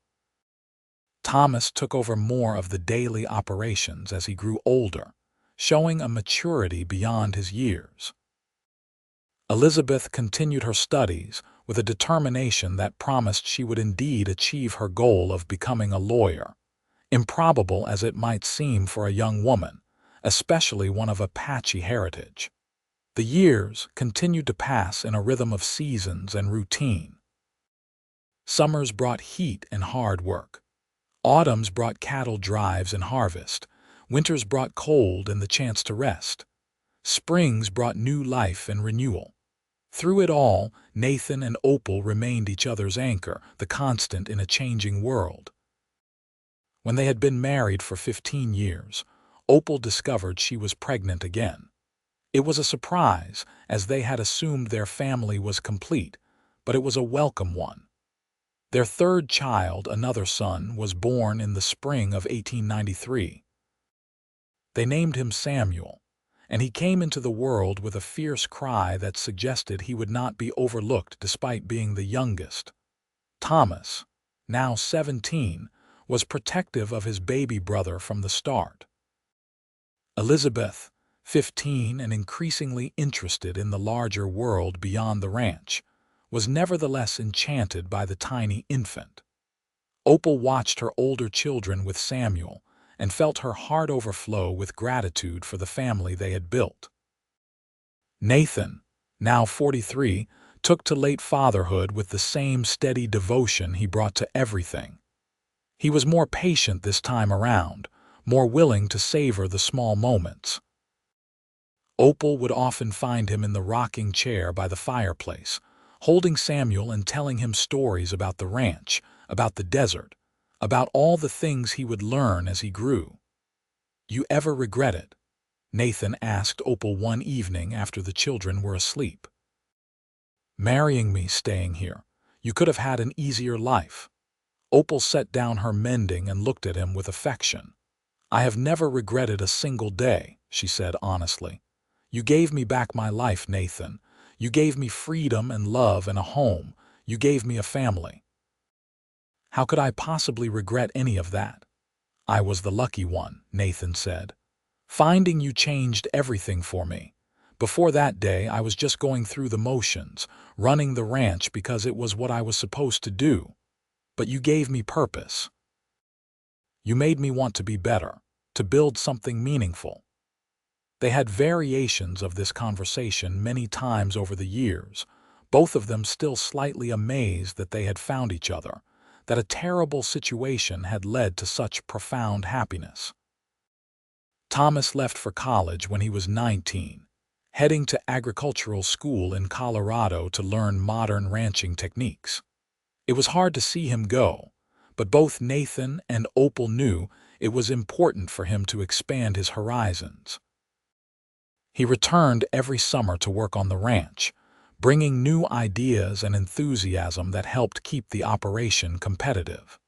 Thomas took over more of the daily operations as he grew older, showing a maturity beyond his years. Elizabeth continued her studies with a determination that promised she would indeed achieve her goal of becoming a lawyer, improbable as it might seem for a young woman, especially one of Apache heritage. The years continued to pass in a rhythm of seasons and routine. Summers brought heat and hard work. Autumns brought cattle drives and harvest. Winters brought cold and the chance to rest. Springs brought new life and renewal. Through it all, Nathan and Opal remained each other's anchor, the constant in a changing world. When they had been married for 15 years, Opal discovered she was pregnant again. It was a surprise, as they had assumed their family was complete, but it was a welcome one. Their third child, another son, was born in the spring of 1893. They named him Samuel, and he came into the world with a fierce cry that suggested he would not be overlooked despite being the youngest. Thomas, now 17, was protective of his baby brother from the start. Elizabeth, 15 and increasingly interested in the larger world beyond the ranch, was nevertheless enchanted by the tiny infant. Opal watched her older children with Samuel and felt her heart overflow with gratitude for the family they had built. Nathan, now 43, took to late fatherhood with the same steady devotion he brought to everything. He was more patient this time around, more willing to savor the small moments. Opal would often find him in the rocking chair by the fireplace, holding Samuel and telling him stories about the ranch, about the desert, about all the things he would learn as he grew. "You ever regret it?" Nathan asked Opal one evening after the children were asleep. "Marrying me, staying here. You could have had an easier life." Opal set down her mending and looked at him with affection. "I have never regretted a single day," she said honestly. "You gave me back my life, Nathan. You gave me freedom and love and a home. You gave me a family. How could I possibly regret any of that?" "I was the lucky one," Nathan said. "Finding you changed everything for me. Before that day, I was just going through the motions, running the ranch because it was what I was supposed to do. But you gave me purpose. You made me want to be better, to build something meaningful." They had variations of this conversation many times over the years, both of them still slightly amazed that they had found each other, that a terrible situation had led to such profound happiness. Thomas left for college when he was 19, heading to agricultural school in Colorado to learn modern ranching techniques. It was hard to see him go, but both Nathan and Opal knew it was important for him to expand his horizons. He returned every summer to work on the ranch, bringing new ideas and enthusiasm that helped keep the operation competitive.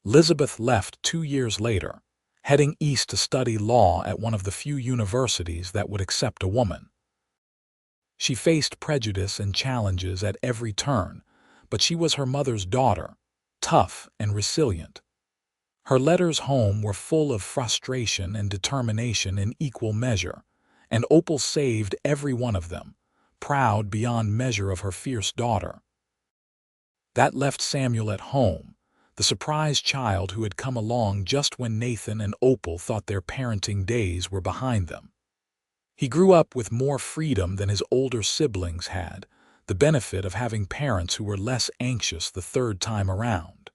Elizabeth left 2 years later, heading east to study law at one of the few universities that would accept a woman. She faced prejudice and challenges at every turn, but she was her mother's daughter, tough and resilient. Her letters home were full of frustration and determination in equal measure, and Opal saved every one of them, proud beyond measure of her fierce daughter. That left Samuel at home, the surprise child who had come along just when Nathan and Opal thought their parenting days were behind them. He grew up with more freedom than his older siblings had, the benefit of having parents who were less anxious the third time around.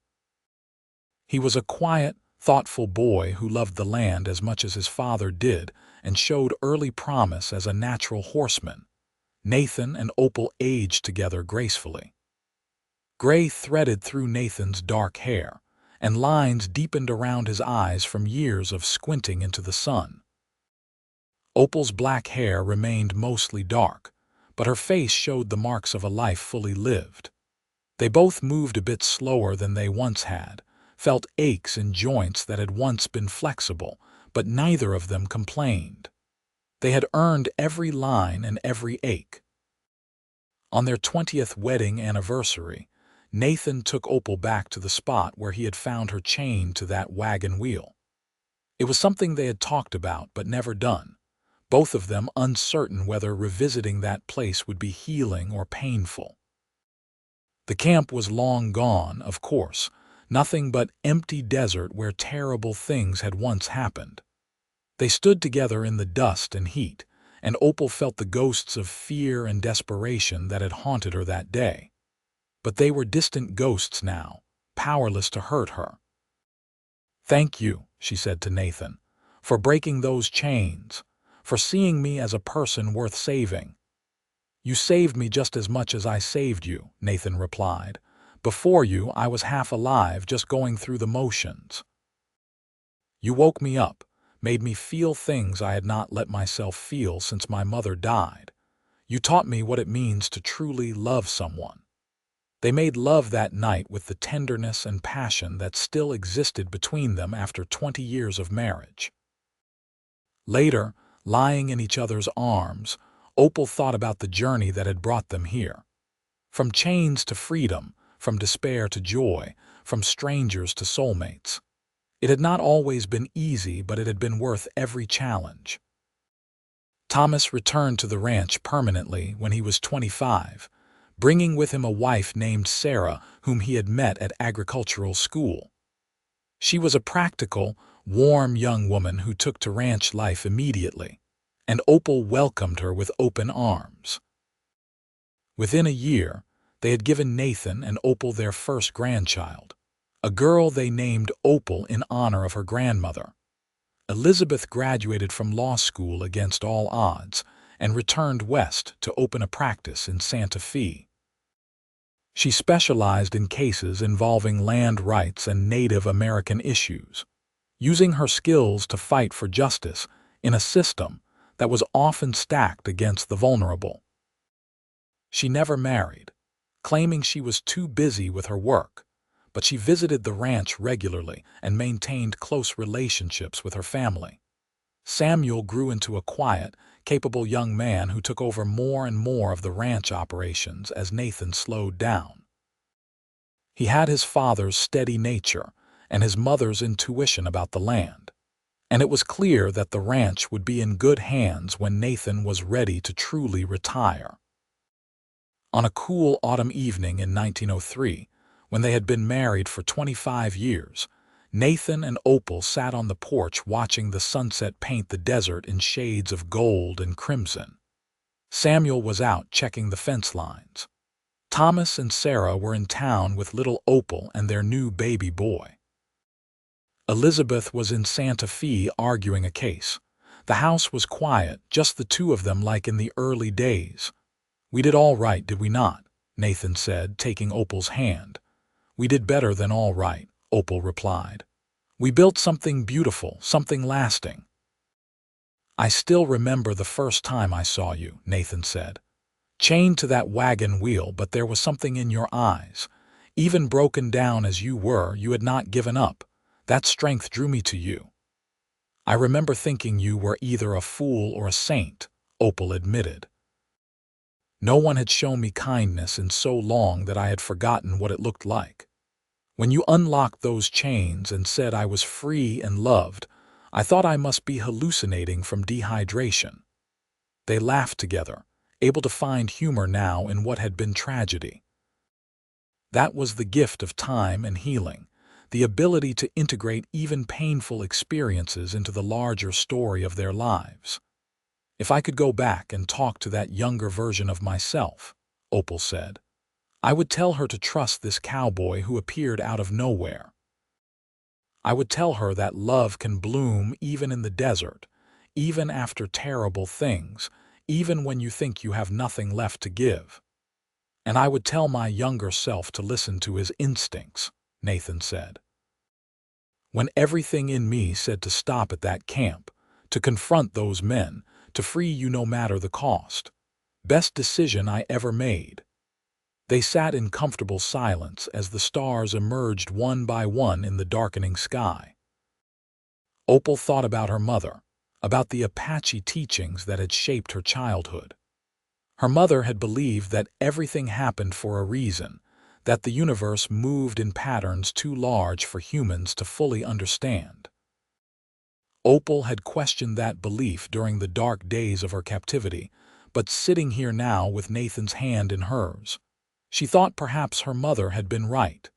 He was a quiet, thoughtful boy who loved the land as much as his father did and showed early promise as a natural horseman. Nathan and Opal aged together gracefully. Gray threaded through Nathan's dark hair, and lines deepened around his eyes from years of squinting into the sun. Opal's black hair remained mostly dark, but her face showed the marks of a life fully lived. They both moved a bit slower than they once had, felt aches in joints that had once been flexible, but neither of them complained. They had earned every line and every ache. On their 20th wedding anniversary, Nathan took Opal back to the spot where he had found her chained to that wagon wheel. It was something they had talked about but never done, both of them uncertain whether revisiting that place would be healing or painful. The camp was long gone, of course, nothing but empty desert where terrible things had once happened. They stood together in the dust and heat, and Opal felt the ghosts of fear and desperation that had haunted her that day. But they were distant ghosts now, powerless to hurt her. "Thank you," she said to Nathan, "for breaking those chains, for seeing me as a person worth saving." "You saved me just as much as I saved you," Nathan replied. "Before you, I was half alive, just going through the motions. You woke me up, made me feel things I had not let myself feel since my mother died. You taught me what it means to truly love someone." They made love that night with the tenderness and passion that still existed between them after 20 years of marriage. Later, lying in each other's arms, Opal thought about the journey that had brought them here. From chains to freedom, from despair to joy, from strangers to soulmates. It had not always been easy, but it had been worth every challenge. Thomas returned to the ranch permanently when he was 25, bringing with him a wife named Sarah whom he had met at agricultural school. She was a practical, warm young woman who took to ranch life immediately, and Opal welcomed her with open arms. Within a year, they had given Nathan and Opal their first grandchild, a girl they named Opal in honor of her grandmother. Elizabeth graduated from law school against all odds and returned west to open a practice in Santa Fe. She specialized in cases involving land rights and Native American issues, using her skills to fight for justice in a system that was often stacked against the vulnerable. She never married, claiming she was too busy with her work, but she visited the ranch regularly and maintained close relationships with her family. Samuel grew into a quiet, capable young man who took over more and more of the ranch operations as Nathan slowed down. He had his father's steady nature, and his mother's intuition about the land. And it was clear that the ranch would be in good hands when Nathan was ready to truly retire. On a cool autumn evening in 1903, when they had been married for 25 years, Nathan and Opal sat on the porch watching the sunset paint the desert in shades of gold and crimson. Samuel was out checking the fence lines. Thomas and Sarah were in town with little Opal and their new baby boy. Elizabeth was in Santa Fe arguing a case. The house was quiet, just the two of them like in the early days. "We did all right, did we not?" Nathan said, taking Opal's hand. "We did better than all right," Opal replied. "We built something beautiful, something lasting." "I still remember the first time I saw you," Nathan said. "Chained to that wagon wheel, but there was something in your eyes. Even broken down as you were, you had not given up. That strength drew me to you." "I remember thinking you were either a fool or a saint," Opal admitted. "No one had shown me kindness in so long that I had forgotten what it looked like. When you unlocked those chains and said I was free and loved, I thought I must be hallucinating from dehydration." They laughed together, able to find humor now in what had been tragedy. That was the gift of time and healing, the ability to integrate even painful experiences into the larger story of their lives. "If I could go back and talk to that younger version of myself," Opal said, "I would tell her to trust this cowboy who appeared out of nowhere. I would tell her that love can bloom even in the desert, even after terrible things, even when you think you have nothing left to give. And I would tell my younger self to listen to his instincts," Nathan said. "When everything in me said to stop at that camp, to confront those men, to free you no matter the cost. Best decision I ever made." They sat in comfortable silence as the stars emerged one by one in the darkening sky. Opal thought about her mother, about the Apache teachings that had shaped her childhood. Her mother had believed that everything happened for a reason, that the universe moved in patterns too large for humans to fully understand. Opal had questioned that belief during the dark days of her captivity, but sitting here now with Nathan's hand in hers, she thought perhaps her mother had been right.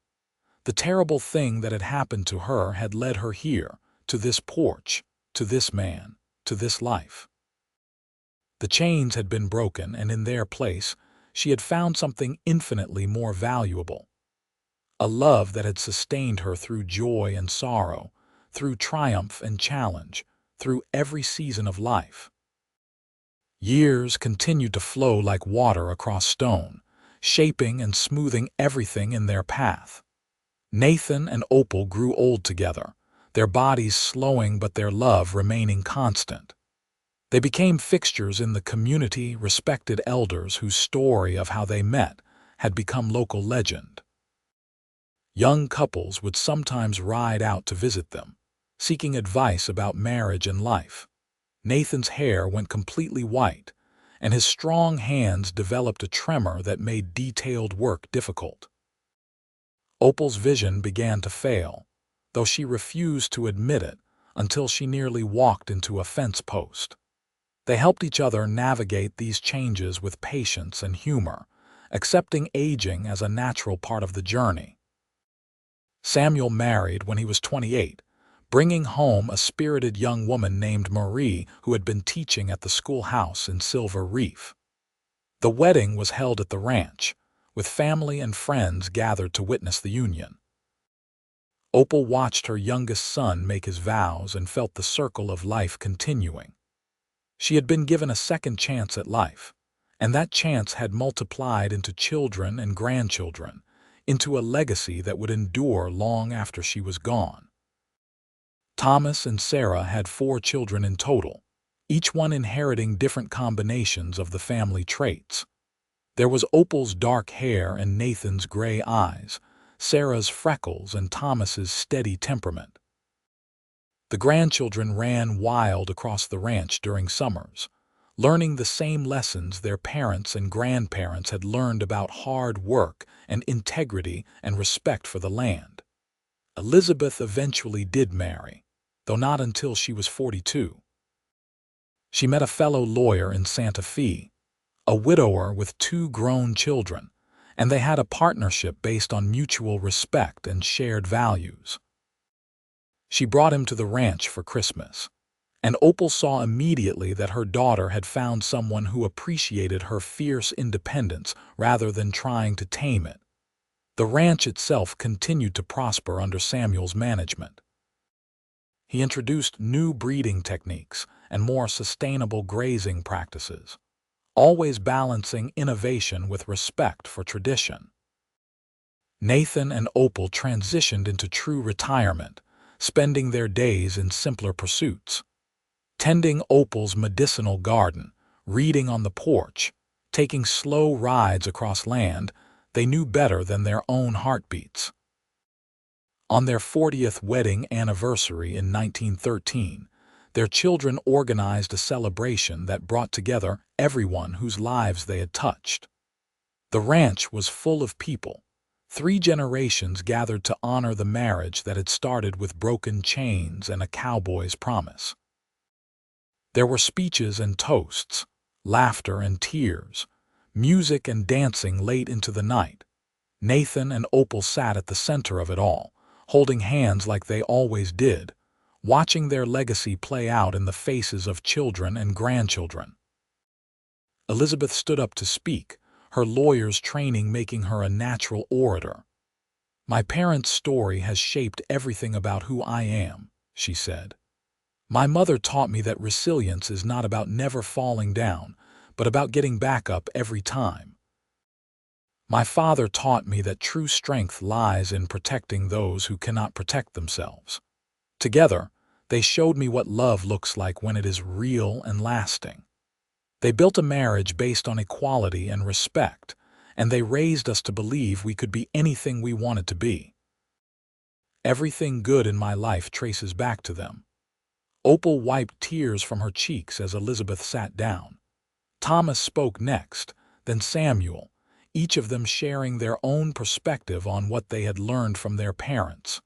The terrible thing that had happened to her had led her here, to this porch, to this man, to this life. The chains had been broken, and in their place, she had found something infinitely more valuable. A love that had sustained her through joy and sorrow, through triumph and challenge, through every season of life. Years continued to flow like water across stone, shaping and smoothing everything in their path. Nathan and Opal grew old together, their bodies slowing but their love remaining constant. They became fixtures in the community, respected elders whose story of how they met had become local legend. Young couples would sometimes ride out to visit them, seeking advice about marriage and life. Nathan's hair went completely white, and his strong hands developed a tremor that made detailed work difficult. Opal's vision began to fail, though she refused to admit it until she nearly walked into a fence post. They helped each other navigate these changes with patience and humor, accepting aging as a natural part of the journey. Samuel married when he was 28, bringing home a spirited young woman named Marie who had been teaching at the schoolhouse in Silver Reef. The wedding was held at the ranch, with family and friends gathered to witness the union. Opal watched her youngest son make his vows and felt the circle of life continuing. She had been given a second chance at life, and that chance had multiplied into children and grandchildren, into a legacy that would endure long after she was gone. Thomas and Sarah had 4 children in total, each one inheriting different combinations of the family traits. There was Opal's dark hair and Nathan's gray eyes, Sarah's freckles and Thomas's steady temperament. The grandchildren ran wild across the ranch during summers, learning the same lessons their parents and grandparents had learned about hard work and integrity and respect for the land. Elizabeth eventually did marry, though not until she was 42. She met a fellow lawyer in Santa Fe, a widower with 2 grown children, and they had a partnership based on mutual respect and shared values. She brought him to the ranch for Christmas, and Opal saw immediately that her daughter had found someone who appreciated her fierce independence rather than trying to tame it. The ranch itself continued to prosper under Samuel's management. He introduced new breeding techniques and more sustainable grazing practices, always balancing innovation with respect for tradition. Nathan and Opal transitioned into true retirement, spending their days in simpler pursuits. Tending Opal's medicinal garden, reading on the porch, taking slow rides across land they knew better than their own heartbeats. On their 40th wedding anniversary in 1913, their children organized a celebration that brought together everyone whose lives they had touched. The ranch was full of people. 3 generations gathered to honor the marriage that had started with broken chains and a cowboy's promise. There were speeches and toasts, laughter and tears, music and dancing late into the night. Nathan and Opal sat at the center of it all, holding hands like they always did, watching their legacy play out in the faces of children and grandchildren. Elizabeth stood up to speak, her lawyer's training making her a natural orator. "My parents' story has shaped everything about who I am," she said. "My mother taught me that resilience is not about never falling down, but about getting back up every time. My father taught me that true strength lies in protecting those who cannot protect themselves. Together, they showed me what love looks like when it is real and lasting. They built a marriage based on equality and respect, and they raised us to believe we could be anything we wanted to be. Everything good in my life traces back to them." Opal wiped tears from her cheeks as Elizabeth sat down. Thomas spoke next, then Samuel, each of them sharing their own perspective on what they had learned from their parents.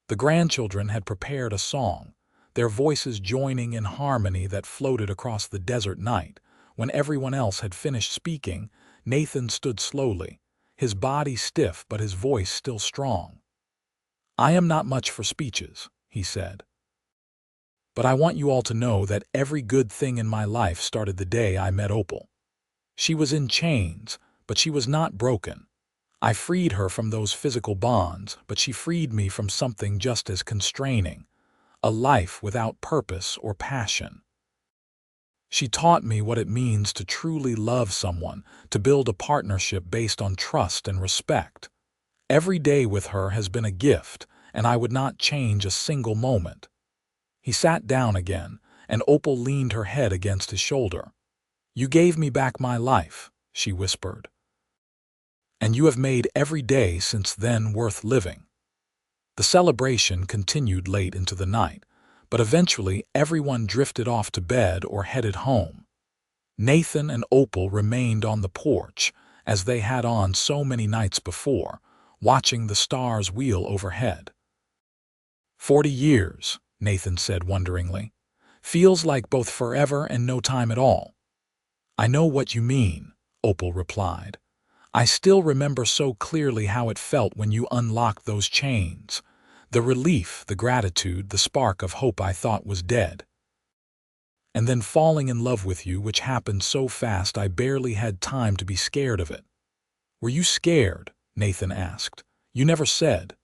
The grandchildren had prepared a song, their voices joining in harmony that floated across the desert night. When everyone else had finished speaking, Nathan stood slowly, his body stiff but his voice still strong. "I am not much for speeches," he said. "But I want you all to know that every good thing in my life started the day I met Opal. She was in chains, but she was not broken. I freed her from those physical bonds, but she freed me from something just as constraining, a life without purpose or passion. She taught me what it means to truly love someone, to build a partnership based on trust and respect. Every day with her has been a gift, and I would not change a single moment." He sat down again, and Opal leaned her head against his shoulder. "You gave me back my life," she whispered. "And you have made every day since then worth living." The celebration continued late into the night, but eventually everyone drifted off to bed or headed home. Nathan and Opal remained on the porch, as they had on so many nights before, watching the stars wheel overhead. "40 years, Nathan said wonderingly. "Feels like both forever and no time at all." "I know what you mean," Opal replied. "I still remember so clearly how it felt when you unlocked those chains. The relief, the gratitude, the spark of hope I thought was dead. And then falling in love with you, which happened so fast I barely had time to be scared of it." "Were you scared?" Nathan asked. "You never said."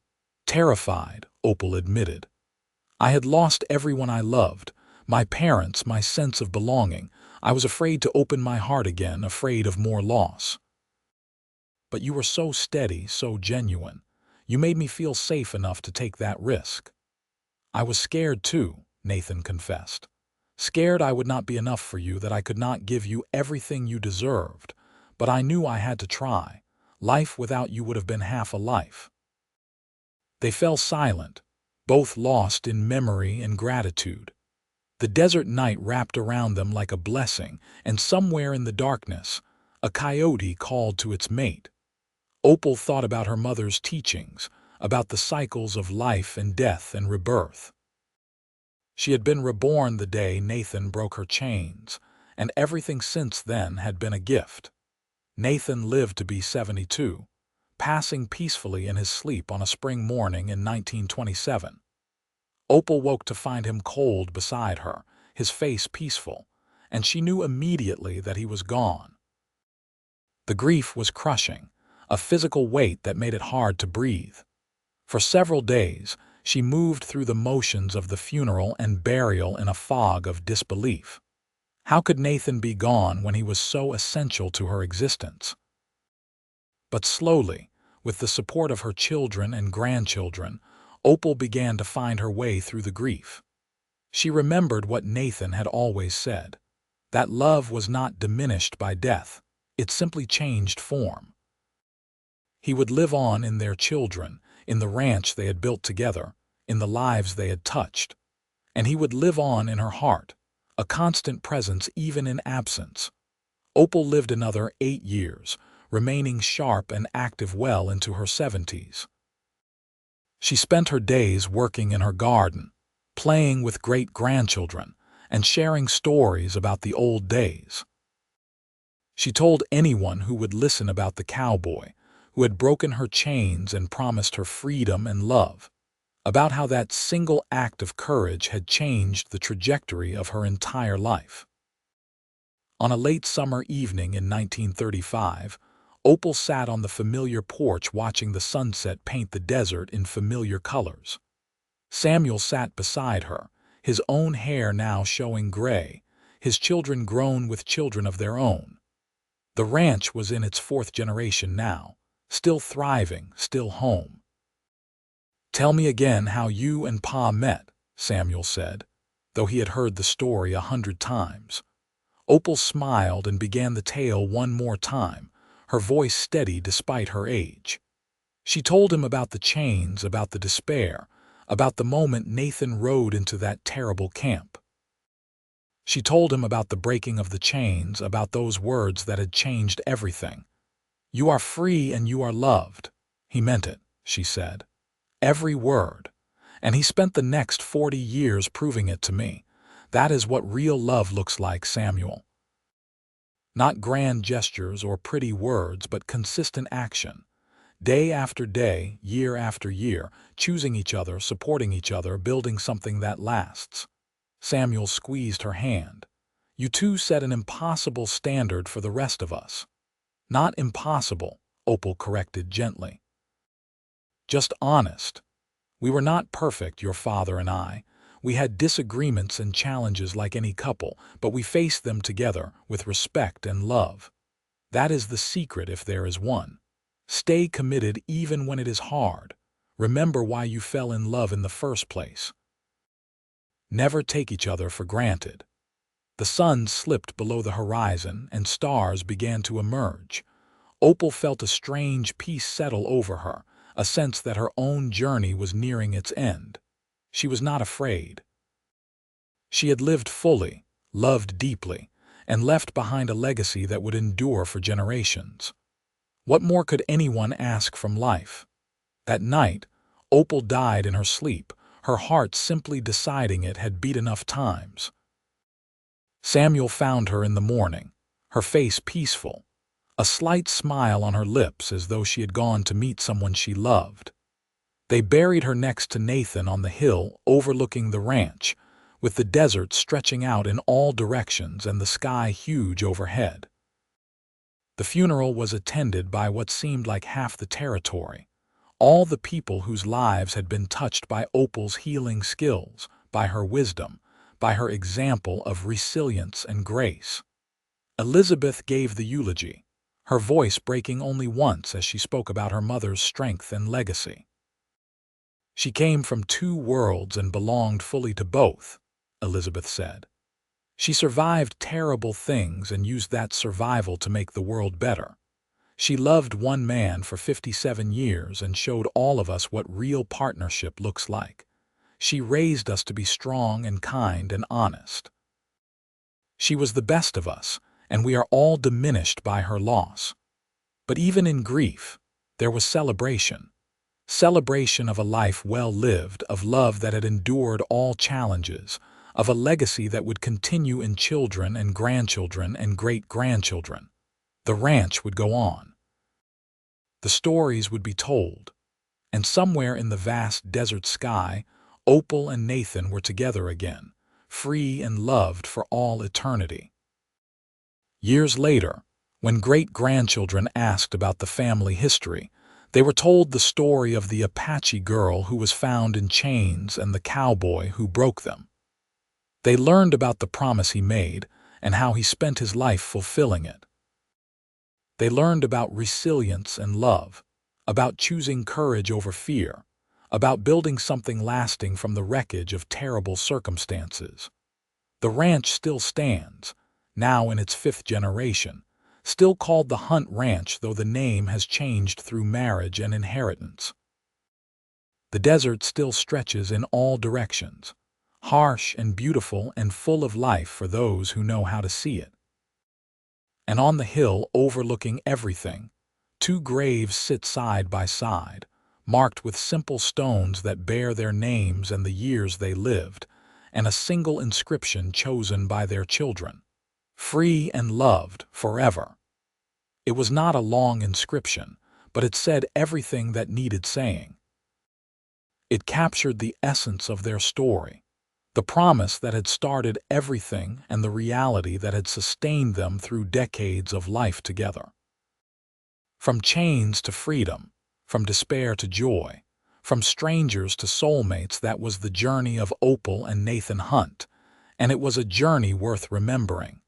"Terrified," Opal admitted. "I had lost everyone I loved, my parents, my sense of belonging. I was afraid to open my heart again, afraid of more loss. But you were so steady, so genuine. You made me feel safe enough to take that risk." "I was scared too," Nathan confessed. "Scared I would not be enough for you, that I could not give you everything you deserved. But I knew I had to try. Life without you would have been half a life." They fell silent, both lost in memory and gratitude. The desert night wrapped around them like a blessing, and somewhere in the darkness, a coyote called to its mate. Opal thought about her mother's teachings, about the cycles of life and death and rebirth. She had been reborn the day Nathan broke her chains, and everything since then had been a gift. Nathan lived to be 72, passing peacefully in his sleep on a spring morning in 1927. Opal woke to find him cold beside her, his face peaceful, and she knew immediately that he was gone. The grief was crushing, a physical weight that made it hard to breathe. For several days, she moved through the motions of the funeral and burial in a fog of disbelief. How could Nathan be gone when he was so essential to her existence? But slowly, with the support of her children and grandchildren, Opal began to find her way through the grief. She remembered what Nathan had always said, that love was not diminished by death, it simply changed form. He would live on in their children, in the ranch they had built together, in the lives they had touched. And he would live on in her heart, a constant presence even in absence. Opal lived another 8 years, remaining sharp and active well into her 70s. She spent her days working in her garden, playing with great-grandchildren, and sharing stories about the old days. She told anyone who would listen about the cowboy, who had broken her chains and promised her freedom and love, about how that single act of courage had changed the trajectory of her entire life. On a late summer evening in 1935, Opal sat on the familiar porch watching the sunset paint the desert in familiar colors. Samuel sat beside her, his own hair now showing gray, his children grown with children of their own. The ranch was in its 4th generation now, still thriving, still home. "Tell me again how you and Pa met," Samuel said, though he had heard the story 100 times. Opal smiled and began the tale one more time, her voice steady despite her age. She told him about the chains, about the despair, about the moment Nathan rode into that terrible camp. She told him about the breaking of the chains, about those words that had changed everything. "You are free and you are loved." He meant it, she said. Every word. And he spent the next 40 years proving it to me. That is what real love looks like, Samuel. Not grand gestures or pretty words, but consistent action. Day after day, year after year, choosing each other, supporting each other, building something that lasts. Samuel squeezed her hand. "You two set an impossible standard for the rest of us." "Not impossible," Opal corrected gently. "Just honest. We were not perfect, your father and I. We had disagreements and challenges like any couple, but we faced them together with respect and love. That is the secret if there is one. Stay committed even when it is hard. Remember why you fell in love in the first place. Never take each other for granted." The sun slipped below the horizon and stars began to emerge. Opal felt a strange peace settle over her, a sense that her own journey was nearing its end. She was not afraid. She had lived fully, loved deeply, and left behind a legacy that would endure for generations. What more could anyone ask from life? That night, Opal died in her sleep, her heart simply deciding it had beat enough times. Samuel found her in the morning, her face peaceful, a slight smile on her lips as though she had gone to meet someone she loved. They buried her next to Nathan on the hill overlooking the ranch, with the desert stretching out in all directions and the sky huge overhead. The funeral was attended by what seemed like half the territory, all the people whose lives had been touched by Opal's healing skills, by her wisdom, by her example of resilience and grace. Elizabeth gave the eulogy, her voice breaking only once as she spoke about her mother's strength and legacy. "She came from 2 worlds and belonged fully to both," Elizabeth said. "She survived terrible things and used that survival to make the world better. She loved one man for 57 years and showed all of us what real partnership looks like. She raised us to be strong and kind and honest. She was the best of us, and we are all diminished by her loss. But even in grief, there was celebration. celebration of a life well lived, of love that had endured all challenges, of a legacy that would continue in children and grandchildren and great-grandchildren. The ranch would go on. The stories would be told. And somewhere in the vast desert sky, Opal and Nathan were together again, free and loved for all eternity. Years later, when great-grandchildren asked about the family history, they were told the story of the Apache girl who was found in chains and the cowboy who broke them. They learned about the promise he made and how he spent his life fulfilling it. They learned about resilience and love, about choosing courage over fear, about building something lasting from the wreckage of terrible circumstances. The ranch still stands, now in its 5th generation, still called the Hunt Ranch, though the name has changed through marriage and inheritance. The desert still stretches in all directions, harsh and beautiful and full of life for those who know how to see it. And on the hill overlooking everything, 2 graves sit side by side, marked with simple stones that bear their names and the years they lived, and a single inscription chosen by their children: free and loved forever. It was not a long inscription, but it said everything that needed saying. It captured the essence of their story, the promise that had started everything and the reality that had sustained them through decades of life together. From chains to freedom, from despair to joy, from strangers to soulmates, that was the journey of Opal and Nathan Hunt, and it was a journey worth remembering.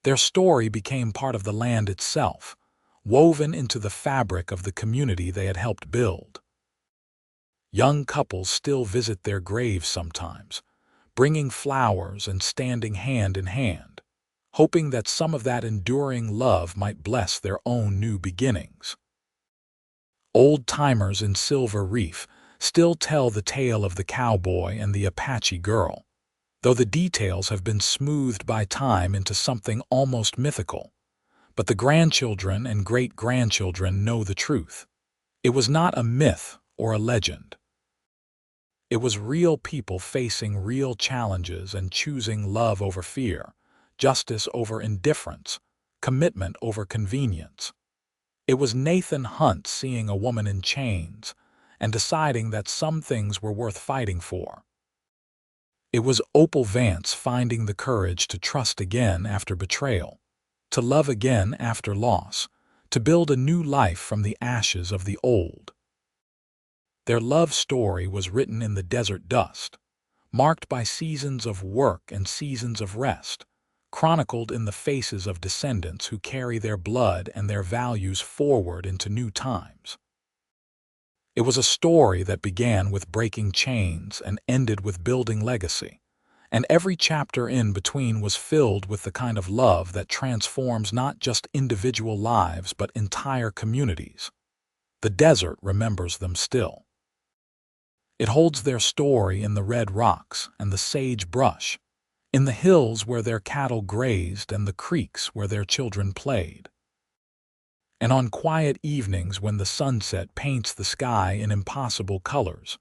Their story became part of the land itself, woven into the fabric of the community they had helped build. Young couples still visit their graves sometimes, bringing flowers and standing hand in hand, hoping that some of that enduring love might bless their own new beginnings. Old-timers in Silver Reef still tell the tale of the cowboy and the Apache girl, though the details have been smoothed by time into something almost mythical. But the grandchildren and great-grandchildren know the truth. It was not a myth or a legend. It was real people facing real challenges and choosing love over fear, justice over indifference, commitment over convenience. It was Nathan Hunt seeing a woman in chains and deciding that some things were worth fighting for. It was Opal Vance finding the courage to trust again after betrayal, to love again after loss, to build a new life from the ashes of the old. Their love story was written in the desert dust, marked by seasons of work and seasons of rest, chronicled in the faces of descendants who carry their blood and their values forward into new times. It was a story that began with breaking chains and ended with building legacy, and every chapter in between was filled with the kind of love that transforms not just individual lives but entire communities. The desert remembers them still. It holds their story in the red rocks and the sage brush, in the hills where their cattle grazed and the creeks where their children played. And on quiet evenings when the sunset paints the sky in impossible colors,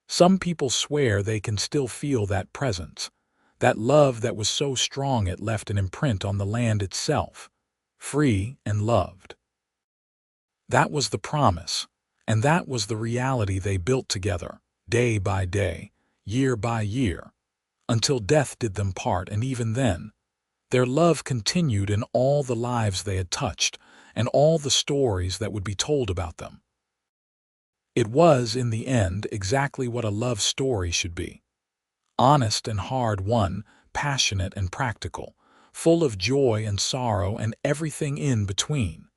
some people swear they can still feel that presence, that love that was so strong it left an imprint on the land itself, free and loved. That was the promise, and that was the reality they built together, day by day, year by year, until death did them part, and even then, their love continued in all the lives they had touched and all the stories that would be told about them. It was, in the end, exactly what a love story should be. Honest and hard-won, passionate and practical, full of joy and sorrow and everything in between.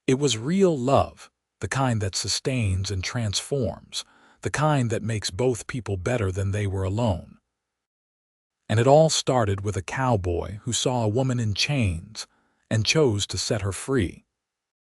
It was real love, the kind that sustains and transforms, the kind that makes both people better than they were alone. And it all started with a cowboy who saw a woman in chains and chose to set her free.